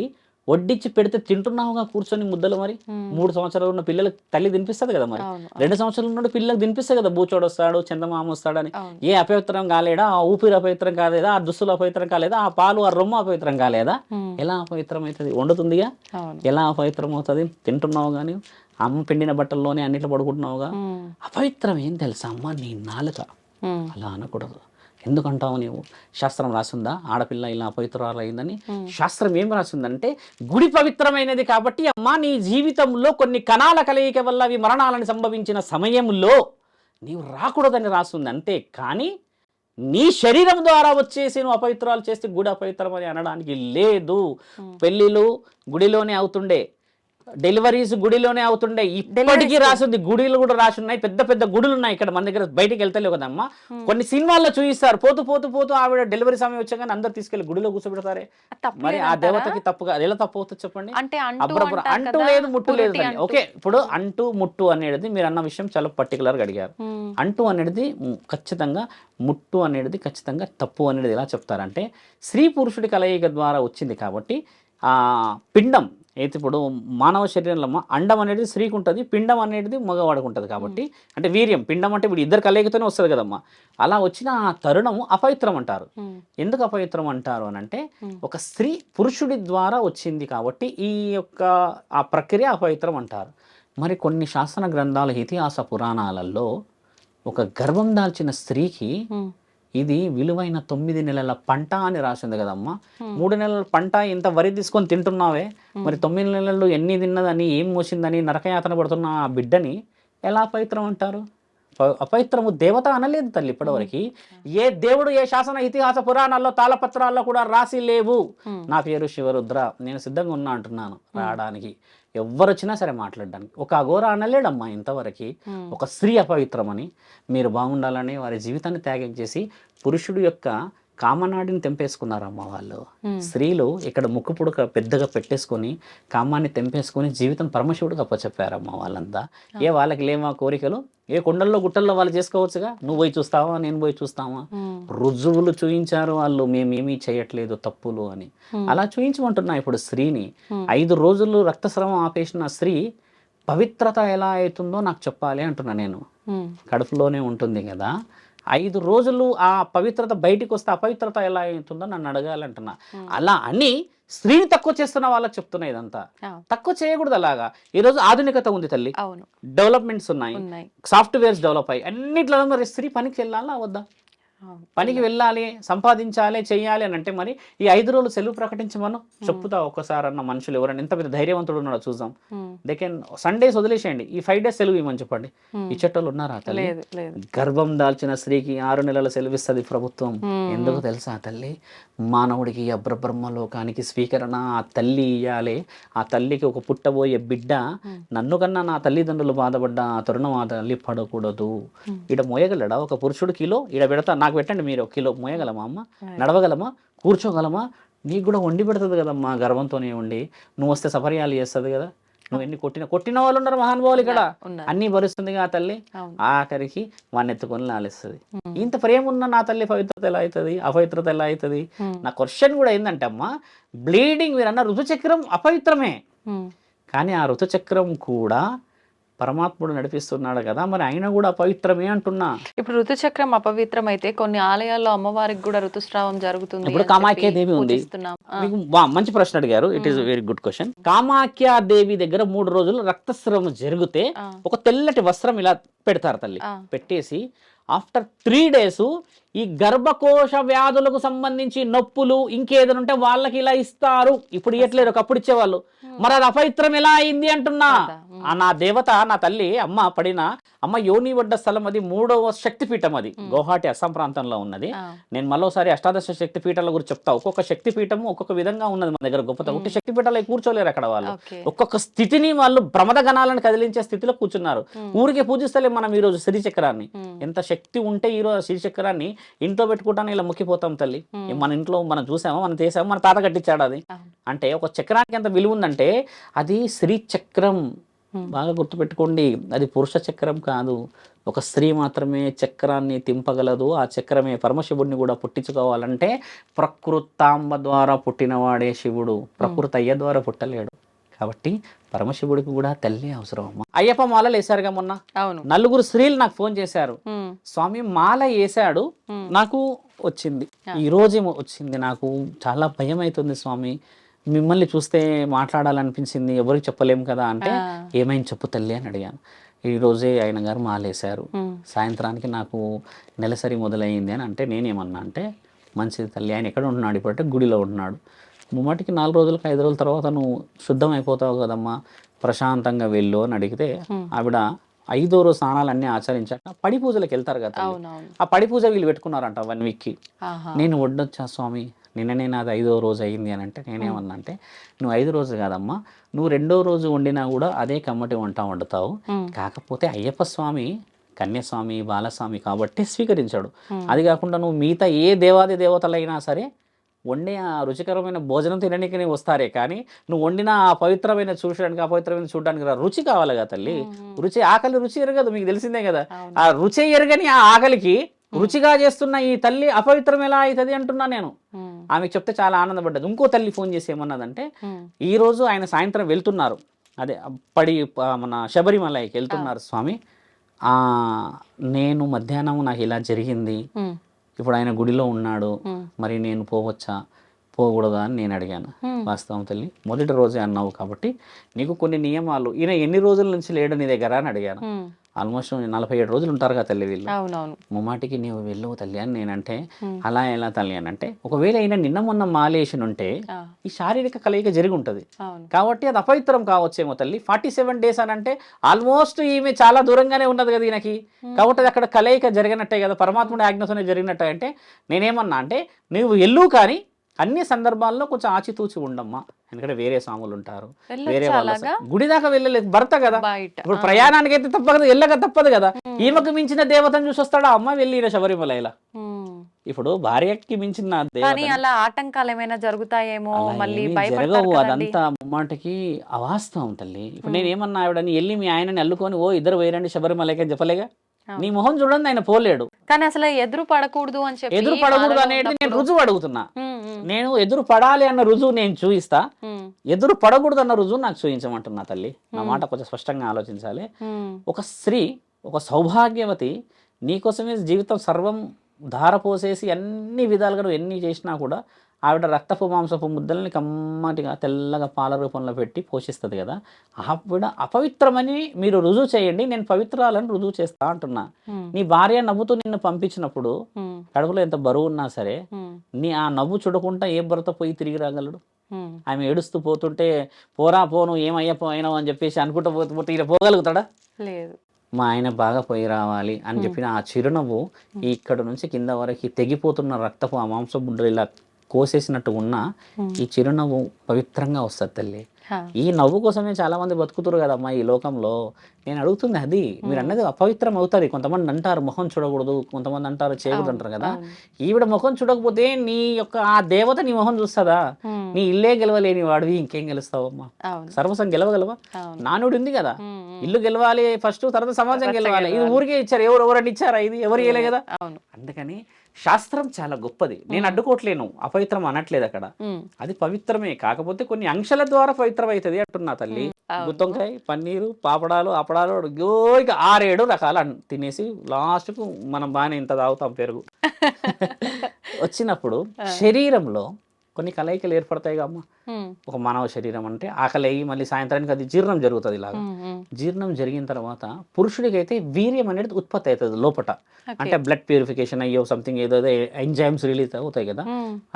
వడ్డించి పెడితే తింటున్నావుగా కూర్చొని ముద్దలు. మరి 3 సంవత్సరాలు ఉన్న పిల్లలకు తల్లి తినిపిస్తుంది కదా, మరి 2 సంవత్సరాలు ఉన్న పిల్లలకు తినిపిస్తుంది కదా. బూచోడు వస్తాడు, చందమామ వస్తాడని ఏ అపవిత్రం కాలేదా? ఆ ఊపిరి అపవిత్రం కాలేదా? ఆ దుస్తులు అపవిత్రం కాలేదా? ఆ పాలు ఆ రొమ్ము అపవిత్రం కాలేదా? ఎలా అపవిత్రం అవుతుంది? వండుతుందిగా, ఎలా అపవిత్రం అవుతుంది? తింటున్నావు కానీ అమ్మ పిండిన బట్టల్లోనే అన్నిట్లో పడుకుంటున్నావుగా. అపవిత్రం ఏం తెలుసా అమ్మ? నీ నాలుక. అలా అనకూడదు. ఎందుకంటావు నీవు? శాస్త్రం రాసిందా ఆడపిల్ల ఇలా అపవిత్రాలు అయిందని? శాస్త్రం ఏం రాసిందంటే గుడి పవిత్రమైనది కాబట్టి అమ్మా నీ జీవితంలో కొన్ని కణాల కలయిక వల్ల అవి మరణాలను సంభవించిన సమయంలో నీవు రాకూడదని రాస్తుంది అంతే. కానీ నీ శరీరం ద్వారా వచ్చేసి నువ్వు అపవిత్రాలు చేస్తే గుడి అపవిత్రం అని అనడానికి లేదు. పెళ్ళిళ్ళు గుడిలోనే అవుతుండే, డెలివరీస్ గుడిలోనే అవుతుండే, ఇప్పటికీ రాసింది గుడిలు కూడా రాసి ఉన్నాయి. పెద్ద పెద్ద గుడులు ఉన్నాయి ఇక్కడ మన దగ్గర, బయటికి వెళ్తలేవు కదమ్మా. కొన్ని సినిమాల్లో చూపిస్తారు, పోతూ పోతూ పోతూ ఆవిడ డెలివరీ సమయం వచ్చాక అందరు తీసుకెళ్లి గుడిలో కూర్చోబెడతారే. మరి ఆ దేవతకి తప్పుగా ఎలా తప్పు అవుతుంది చెప్పండి? అంటూ లేదు ముట్టు లేదు. ఓకే, ఇప్పుడు అంటూ ముట్టు అనేది మీరు అన్న విషయం చాలా పర్టికులర్గా అడిగారు. అంటూ అనేది ఖచ్చితంగా, ముట్టు అనేది ఖచ్చితంగా తప్పు అనేది ఎలా చెప్తారంటే, స్త్రీ పురుషుడి కలయిక ద్వారా వచ్చింది కాబట్టి ఆ పిండం అయితే ఇప్పుడు మానవ శరీరంలో అండం అనేది స్త్రీకి ఉంటుంది, పిండం అనేది మగవాడికి ఉంటుంది. కాబట్టి అంటే వీర్యం, పిండం అంటే ఇప్పుడు ఇద్దరు కలయికతోనే వస్తుంది కదమ్మా. అలా వచ్చిన ఆ తరుణము అపవిత్రం అంటారు. ఎందుకు అపవిత్రం అంటారు అని అంటే, ఒక స్త్రీ పురుషుడి ద్వారా వచ్చింది కాబట్టి ఈ యొక్క ఆ ప్రక్రియ అపవిత్రం అంటారు. మరి కొన్ని శాసన గ్రంథాలు, ఇతిహాస పురాణాలలో ఒక గర్భం దాల్చిన స్త్రీకి ఇది విలువైన 9 నెలల పంట అని రాసింది కదమ్మా. 3 నెలల పంట ఇంత వరి తీసుకొని తింటున్నావే, మరి 9 నెలల్లో ఎన్ని తిన్నదని, ఏం మోసిందని నరకయాతన పడుతున్న ఆ బిడ్డని ఎలా అపవిత్రం అంటారు? అపవిత్రము దేవత అనలేదు తల్లి ఇప్పటివరకు. ఏ దేవుడు ఏ శాసన ఇతిహాస పురాణాల్లో తాళపత్రాల్లో కూడా రాసి లేవు. నా పేరు శివరుద్ర, నేను సిద్ధంగా ఉన్నా అంటున్నాను రావడానికి, ఎవ్వరు వచ్చినా సరే మాట్లాడడానికి. ఒక అఘోర అనలేడమ్మా ఇంతవరకు ఒక స్త్రీ అపవిత్రమని. మీరు బాగుండాలని వారి జీవితాన్ని త్యాగం చేసి పురుషుడు యొక్క కామనాడిని తెంపేసుకున్నారమ్మా వాళ్ళు. స్త్రీలు ఇక్కడ ముక్కు పుడక పెద్దగా పెట్టేసుకొని కామాన్ని తెంపేసుకొని జీవితం పరమశివుడికి అప్పచెప్పారమ్మా వాళ్ళంతా. ఏ వాళ్ళకి లేవా కోరికలు? ఏ కొండల్లో గుట్టల్లో వాళ్ళు చేసుకోవచ్చుగా. నువ్వు పోయి చూస్తావా, నేను పోయి చూస్తావా? రుజువులు చూయించారు వాళ్ళు, మేమేమీ చేయట్లేదు తప్పులు అని. అలా చూయించమంటున్నా ఇప్పుడు స్త్రీని. 5 రోజులు రక్తస్రావం ఆపేసిన స్త్రీ పవిత్రత ఎలా అవుతుందో నాకు చెప్పాలి అంటున్నా నేను. కడుపులోనే ఉంటుంది కదా, 5 రోజులు ఆ పవిత్రత బయటికి వస్తే అపవిత్రత ఎలా అవుతుందో నన్ను అడగాలంటున్నా. అలా అని స్త్రీని తక్కువ చేస్తున్న వాళ్ళకి చెప్తున్నా. ఇదంతా తక్కువ చేయకూడదు. అలాగా ఈరోజు ఆధునికత ఉంది తల్లి, డెవలప్మెంట్స్ ఉన్నాయి, సాఫ్ట్వేర్స్ డెవలప్ అయ్యి అన్నిట్లో. మరి స్త్రీ పనికి వెళ్ళాలా వద్దా? పనికి వెళ్ళాలి, సంపాదించాలి, చెయ్యాలి అని అంటే మరి ఈ 5 రోజులు సెలవు ప్రకటించమను చెప్పుతా ఒక్కసారి అన్న మనుషులు ఎవరైనా ఎంత పెద్ద ధైర్యవంతుడు ఉన్నాడో చూద్దాం. దే కెన్ సండేస్ వదిలేసేయండి, ఈ 5 days సెలవు ఇవ్వమని చెప్పండి. ఇచ్చేటోళ్ళు ఉన్నారా తల్లి? గర్భం దాల్చిన స్త్రీకి 6 నెలల సెలవు ఇస్తుంది ప్రభుత్వం. ఎందుకు తెలుసా తల్లి? మానవుడికి అబ్రబ్రహ్మలోకానికి స్వీకరణ ఆ తల్లి ఇయ్యాలి. ఆ తల్లికి ఒక పుట్టబోయే బిడ్డ నన్ను కన్నా నా తల్లిదండ్రులు బాధపడ్డా ఆ తరుణం ఆ తల్లి పడకూడదు. ఈడ మోయగలడా ఒక పురుషుడు కిలో? ఈడ పెడతా, నాకు పెట్టండి మీరు 1 కిలో. మోయగలమా అమ్మ? నడవగలమా? కూర్చోగలమా? నీకు కూడా వండి పెడుతుంది కదమ్మా గర్భంతోనే ఉండి. నువ్వు వస్తే సపర్యాలు చేస్తుంది కదా. నువ్వు ఎన్ని కొట్టిన వాళ్ళు ఉన్నారు మహానుభావులు ఇక్కడ. అన్ని భరిస్తుంది ఆ తల్లి. ఆఖరికి వాడిని ఎత్తుకొని లాలిస్తుంది. ఇంత ప్రేమ ఉన్న నా తల్లి పవిత్రత ఎలా అవుతుంది, అపవిత్రత ఎలా అవుతుంది? నా క్వశ్చన్ కూడా ఏంటంటే అమ్మా, బ్లీడింగ్ మీరు అన్న ఋతుచక్రం అపవిత్రమే, కానీ ఆ ఋతుచక్రం కూడా పరమాత్ముడు నడిపిస్తున్నాడు కదా, మరి ఆయన కూడా అపవిత్రమే అంటున్నా. ఇప్పుడు ఋతుచక్రం అపవిత్రం అయితే కొన్ని ఆలయాల్లో అమ్మవారికి కూడా ఋతుస్రావం జరుగుతుంది. ఇప్పుడు కామాఖ్య దేవి ఉంది. మీకు మంచి ప్రశ్న అడిగారు, it is very good question. Kamakhya Devi దగ్గర 3 రోజులు రక్తస్రావం జరిగితే ఒక తెల్లటి వస్త్రం ఇలా పెడతారు తల్లి. పెట్టేసి ఆఫ్టర్ 3 days ఈ గర్భకోశ వ్యాధులకు సంబంధించి నొప్పులు ఇంకేదైనా ఉంటే వాళ్ళకి ఇలా ఇస్తారు. ఇప్పుడు ఇవ్వట్లేరు, ఒకప్పుడు ఇచ్చేవాళ్ళు. మరి అది అపవిత్రం ఎలా అయింది అంటున్నా. నా దేవత, నా తల్లి అమ్మ పడిన అమ్మ యోని వడ్డ స్థలం అది 3వ శక్తిపీఠం. అది గౌహాటి అస్సాం ప్రాంతంలో ఉన్నది. నేను మరోసారి 18 శక్తిపీఠాల గురించి చెప్తా. ఒక్కొక్క శక్తిపీఠం ఒక్కొక్క విధంగా ఉన్నది మన దగ్గర గొప్పత. ఒకటి శక్తిపీఠాలు కూర్చోలేరు అక్కడ వాళ్ళు. ఒక్కొక్క స్థితిని వాళ్ళు ప్రమద గణాలను కదిలించే స్థితిలో కూర్చున్నారు. ఊరికే పూజిస్తలే మనం ఈ రోజు శ్రీచక్రాన్ని. ఎంత శక్తి ఉంటే ఈ రోజు శ్రీచక్రాన్ని ఇంట్లో పెట్టుకుంటాను ఇలా ముక్కిపోతాం తల్లి. మన ఇంట్లో మనం చూసామో మనం చేసామో మన తాత కట్టించాడు. అది అంటే ఒక చక్రానికి ఎంత విలువ ఉందంటే అది శ్రీచక్రం. బాగా గుర్తుపెట్టుకోండి, అది పురుష చక్రం కాదు. ఒక స్త్రీ మాత్రమే చక్రాన్ని తింపగలదు. ఆ చక్రమే పరమశివుడిని కూడా పుట్టించుకోవాలంటే ప్రకృతాంబ ద్వారా పుట్టినవాడే శివుడు, ప్రకృతి అయ్య ద్వారా పుట్టలేడు. కాబట్టి పరమశివుడికి కూడా తల్లి అవసరం అమ్మ. అయ్యప్ప మాలలు వేశారుగా మొన్న. 4 స్త్రీలు నాకు ఫోన్ చేశారు, స్వామి మాల వేశాడు, నాకు వచ్చింది, ఈ రోజే వచ్చింది, నాకు చాలా భయం అవుతుంది స్వామి, మిమ్మల్ని చూస్తే మాట్లాడాలనిపించింది, ఎవరికి చెప్పలేము కదా అంటే, ఏమైంది చెప్పు తల్లి అని అడిగాను. ఈ రోజే ఆయన గారు మాలేశారు, సాయంత్రానికి నాకు నెలసరి మొదలైంది అని అంటే, నేనేమన్నా అంటే మంచిది తల్లి, ఆయన ఎక్కడ ఉంటున్నాడు ఇప్పుడంటే గుడిలో ఉంటున్నాడు. ముమ్మటికి 4 రోజులకు 5 రోజుల తర్వాత నువ్వు శుద్ధం అయిపోతావు కదమ్మా, ప్రశాంతంగా వెళ్ళు అని అడిగితే ఆవిడ 5వ రోజు స్నానాలన్నీ ఆచరించాక పడి పూజలకు వెళ్తారు కదా తల్లి. అవునవును. ఆ పడి పూజ వీళ్ళు పెట్టుకున్నారంట 1 వీక్కి. ఆహా. నేను వడ్డొచ్చా స్వామి, నిన్ననే నాది 5వ రోజు అయింది అని అంటే నేనేమన్నా అంటే, నువ్వు 5 రోజు కాదమ్మా, నువ్వు 2వ రోజు వండినా కూడా అదే కమ్మటి వంట వండుతావు. కాకపోతే అయ్యప్ప స్వామి కన్యస్వామి బాలస్వామి కాబట్టి స్వీకరించాడు. అది కాకుండా నువ్వు మిగతా ఏ దేవాది దేవతలైనా సరే వండే ఆ రుచికరమైన భోజనం తినడానికి వస్తారే, కానీ నువ్వు వండిన ఆ పవిత్రమైన చూడడానికి, ఆ పవిత్రమైన చూడడానికి రుచి కావాలి కదా తల్లి. రుచి, ఆకలి రుచి ఎరగదు, మీకు తెలిసిందే కదా. ఆ రుచి ఎరగని ఆ ఆకలికి రుచిగా చేస్తున్న ఈ తల్లి అపవిత్రం ఎలా అవుతుంది అంటున్నా నేను. ఆమెకు చెప్తే చాలా ఆనందపడ్డది. ఇంకో తల్లి ఫోన్ చేసి ఏమన్నదంటే, ఈ రోజు ఆయన సాయంత్రం వెళ్తున్నారు, అదే మన శబరిమలైకి వెళ్తున్నారు స్వామి, నేను మధ్యాహ్నం నాకు ఇలా జరిగింది, ఇప్పుడు ఆయన గుడిలో ఉన్నాడు, మరి నేను పోవచ్చా పోకూడదా అని నేను అడిగాను. వాస్తవం తల్లి, మొదటి రోజే అన్నావు కాబట్టి నీకు కొన్ని నియమాలు, ఈయన ఎన్ని రోజుల నుంచి లేడు నీ దగ్గర అని అడిగాను. ఆల్మోస్ట్ 47 రోజులు ఉంటారు కదా తల్లి వీళ్ళు. ముమ్మాటికి నీవు వెళ్ళవు తల్లి అని నేనంటే, అలా ఎలా తల్లి అని అంటే, ఒకవేళ అయినా నిన్న మొన్న మాలేషన్ ఉంటే ఈ శారీరక కలయిక జరిగి ఉంటుంది కాబట్టి అది అపవిత్రం కావచ్చేమో తల్లి. 47 డేస్ అని అంటే ఆల్మోస్ట్ ఈమె చాలా దూరంగానే ఉన్నది కదా ఈయనకి, కాబట్టి అది అక్కడ కలయిక జరిగినట్టే కదా, పరమాత్ముడి ఆజ్ఞతోనే జరిగినట్టే. అంటే నేనేమన్నా అంటే, నువ్వు వెళ్ళు కానీ అన్ని సందర్భాల్లో కొంచెం ఆచితూచి ఉండమ్మా, ఎందుకంటే వేరే స్వాములు ఉంటారు, వేరే వాళ్ళ గుడి దాకా వెళ్ళలేదు, భర్త కదా, ఇప్పుడు ప్రయాణానికి అయితే తప్పదు, వెళ్ళక తప్పదు కదా. ఈమెకు మించిన దేవతను చూసి వస్తాడా అమ్మ వెళ్ళి శబరిమల. ఇప్పుడు భార్యకి మించిన అలా ఆటంకాలు ఏమైనా జరుగుతాయేమో, మళ్ళీ జరగవు, అదంతా ముమ్మాటికి అవాస్తవం తల్లి. ఇప్పుడు నేను ఏమన్నా ఆవిడని వెళ్ళి మీ ఆయనని అల్లుకొని ఓ ఇద్దరు వేరండి శబరిమలకి అని చెప్పలేగా. నీ మొహం చూడండి, ఆయన పోలేడు. కానీ అసలు ఎదురు పడకూడదు అని చెప్పి, ఎదురు పడకూడదు అనేది నేను రుజువు అడుగుతున్నా. నేను ఎదురు పడాలి అన్న రుజువు నేను చూయిస్తా, ఎదురు పడకూడదు అన్న రుజువు నాకు చూయించమంటున్నా తల్లి. నా మాట కొంచెం స్పష్టంగా ఆలోచించాలి. ఒక స్త్రీ, ఒక సౌభాగ్యవతి నీకోసమే జీవితం సర్వం ధారపోసేసి అన్ని విధాలుగా నువ్వు ఎన్ని చేసినా కూడా ఆవిడ రక్తపు మాంసపు ముద్దల్ని కమ్మటిగా తెల్లగా పాల రూపంలో పెట్టి పోషిస్తుంది కదా. ఆవిడ అపవిత్రమని మీరు రుజువు చేయండి, నేను పవిత్రాలని రుజువు చేస్తా అంటున్నా. నీ భార్య నవ్వుతూ నిన్ను పంపించినప్పుడు కడుపులో ఎంత బరువు ఉన్నా సరే నీ ఆ నవ్వు చూడకుండా ఏ భర్త పోయి తిరిగి రాగలడు? ఆమె ఏడుస్తూ పోతుంటే పోరా పోను ఏమయ్యపోయినావు అని చెప్పేసి అనుకుంటూ పోతే ఈయన పోగలుగుతాడా? లేదు. మా ఆయన బాగా పోయి రావాలి అని చెప్పిన ఆ చిరునవ్వు ఇక్కడ నుంచి కింద వరకు తెగిపోతున్న రక్తపు ఆ మాంసం బుడ్డలు ఇలా కోసేసినట్టు ఉన్నా ఈ చిరునవ్వు పవిత్రంగా వస్తుంది తల్లి. ఈ నవ్వు కోసమే చాలా మంది బతుకుతారు కదమ్మా ఈ లోకంలో. నేను అడుగుతుంది అది, మీరు అన్నది అపవిత్రం అవుతుంది. కొంతమంది అంటారు ముఖం చూడకూడదు, కొంతమంది అంటారు చేయకూడదు అంటారు కదా. ఈవిడ ముఖం చూడకపోతే నీ యొక్క ఆ దేవత నీ మొహం చూస్తుందా? నీ ఇల్లే గెలవలేని వాడివి ఇంకేం గెలుస్తావమ్మా? సర్వసం గెలవగలవా? నానుడు ఉంది కదా, ఇల్లు గెలవాలి ఫస్ట్, తర్వాత సమాజం గెలవాలి. ఇది ఊరికే ఇచ్చారు, ఎవరని ఇచ్చారా? ఇది ఎవరు ఇయ్యలే కదా. అందుకని శాస్త్రం చాలా గొప్పది, నేను అడ్డుకోవట్లేను, అపవిత్రం అనట్లేదు అక్కడ, అది పవిత్రమే. కాకపోతే కొన్ని అంశాల ద్వారా పవిత్రం అవుతుంది అంటున్నా తల్లి. గుత్తొంకాయ, పన్నీరు, పాపడాలు, అపడాలు, ఇక 6-7 రకాలు తినేసి లాస్ట్కు మనం బాగానే ఇంత తాగుతాం పెరుగు. వచ్చినప్పుడు శరీరంలో కొన్ని కలయికలు ఏర్పడతాయి అమ్మ. ఒక మానవ శరీరం అంటే ఆకలి అయ్యి మళ్ళీ సాయంత్రానికి అది జీర్ణం జరుగుతుంది. ఇలాగా జీర్ణం జరిగిన తర్వాత పురుషుడికి అయితే వీర్యం అనేది ఉత్పత్తి అవుతుంది లోపల. అంటే బ్లడ్ ప్యూరిఫికేషన్ అయ్యో సంథింగ్ ఏదో ఎంజైమ్స్ రిలీజ్ అవుతాయి కదా,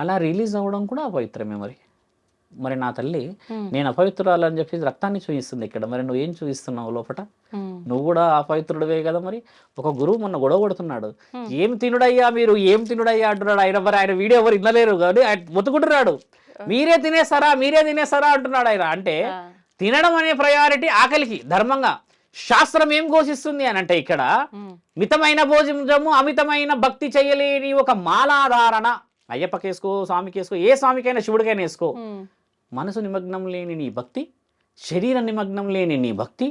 అలా రిలీజ్ అవ్వడం కూడా అపవిత్రమే. మరి నా తల్లి నేను అపవిత్రురాలు అని చెప్పి రక్తాన్ని చూపిస్తుంది ఇక్కడ, మరి నువ్వు ఏం చూపిస్తున్నావు లోపల? నువ్వు కూడా అపవిత్రుడివే కదా. మరి ఒక గురువు మొన్న గొడవ కొడుతున్నాడు, ఏం తినుడయ్యా మీరు, ఏం తినుడయ్యా అంటున్నాడు. ఆయన వీడియో ఎవరు ఇన్నలేరు కానీ ఆయన మొత్తుకుంటున్నాడు, మీరే తినేస్తారా అంటున్నాడు ఆయన. అంటే తినడం అనే ప్రయారిటీ ఆకలికి ధర్మంగా శాస్త్రం ఏం ఘోషిస్తుంది అని అంటే, ఇక్కడ మితమైన భోజనము అమితమైన భక్తి చేయలేని ఒక మాలాధారణ. అయ్యప్పకేసుకో, స్వామికేసుకో, ఏ స్వామికైనా శివుడికైనా వేసుకో, మనసు నిమగ్నం లేని నీ భక్తి, శరీర నిమగ్నం లేని నీ భక్తి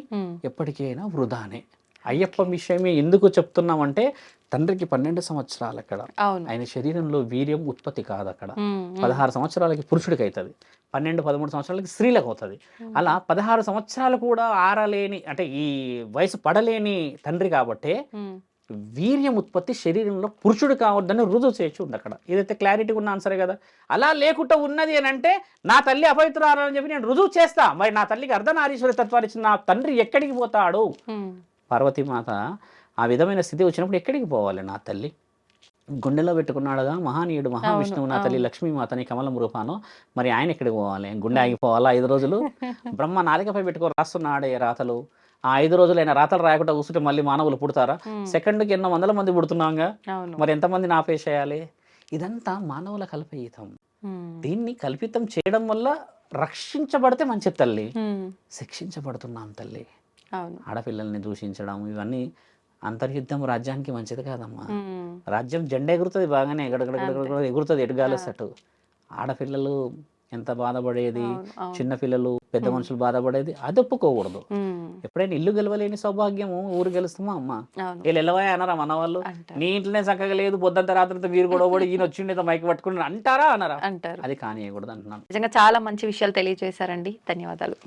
ఎప్పటికైనా వృధానే. అయ్యప్ప విషయమే ఎందుకు చెప్తున్నామంటే, తండ్రికి 12 సంవత్సరాలు అక్కడ, ఆయన శరీరంలో వీర్యం ఉత్పత్తి కాదు అక్కడ. 16 సంవత్సరాలకి పురుషుడికి అవుతుంది, 12-13 సంవత్సరాలకి స్త్రీలకు అవుతుంది. అలా 16 సంవత్సరాలు కూడా ఆరలేని, అంటే ఈ వయసు పడలేని తండ్రి కాబట్టి వీర్యం ఉత్పత్తి శరీరంలో పురుషుడు కావద్దని రుజువు చేయొచ్చు ఉంది అక్కడ. ఏదైతే క్లారిటీ ఉన్న ఆన్సరే కదా. అలా లేకుండా ఉన్నది అని అంటే నా తల్లి అపవిత్రాలని చెప్పి నేను రుజువు చేస్తా. మరి నా తల్లికి అర్ధనారీశ్వరి తత్వాన్ని ఇచ్చిన నా తండ్రి ఎక్కడికి పోతాడు? పార్వతీమాత ఆ విధమైన స్థితి వచ్చినప్పుడు ఎక్కడికి పోవాలి? నా తల్లి గుండెలో పెట్టుకున్నాడుగా మహానీయుడు మహావిష్ణువు నా తల్లి లక్ష్మీమాతని కమలం రూపానో, మరి ఆయన ఎక్కడికి పోవాలి? గుండె ఆగిపోవాలా 5 రోజులు? బ్రహ్మ నాలికపై పెట్టుకో రాస్తున్నాడే రాతలు, ఆ 5 రోజులు అయినా రాతలు రాయకుండా కూర్చుంటే మళ్ళీ మానవులు పుడతారా? సెకండ్కి ఎన్నో వందల మంది పుడుతున్నాంగా, అవును. మరి ఎంతమందిని ఆపేసేయాలి? ఇదంతా మానవుల కల్పితం. దీన్ని కల్పితం చేయడం వల్ల రక్షించబడితే మంచి తల్లి, శిక్షించబడుతున్నాం తల్లి. అవును. ఆడపిల్లల్ని దూషించడం ఇవన్నీ అంతర్యుద్ధం రాజ్యానికి మంచిది కాదమ్మా. రాజ్యం జెండా ఎగురుతుంది బాగానే, ఎగడగడగడ ఎగురుతుంది ఎటుగాలేసట్టు. ఆడపిల్లలు ఎంత బాధపడేది, చిన్నపిల్లలు పెద్ద మనుషులు బాధపడేది, అది ఒప్పుకోకూడదు. ఎప్పుడైనా ఇల్లు గెలవలేని సౌభాగ్యము ఊరు గెలుస్తామా అమ్మ? వీళ్ళు వెళ్ళవా అన్నారా మన వాళ్ళు? నీ ఇంట్లోనే చక్కగా లేదు, పొద్దంత రాత్రితో మీరు కూడా కూడా ఈయన వచ్చిండేదో మైక్ పట్టుకుని అంటారా అన్నారా? అంటారు. అది కానియకూడదు అంటున్నాను. నిజంగా చాలా మంచి విషయాలు తెలియజేశారండి. ధన్యవాదాలు.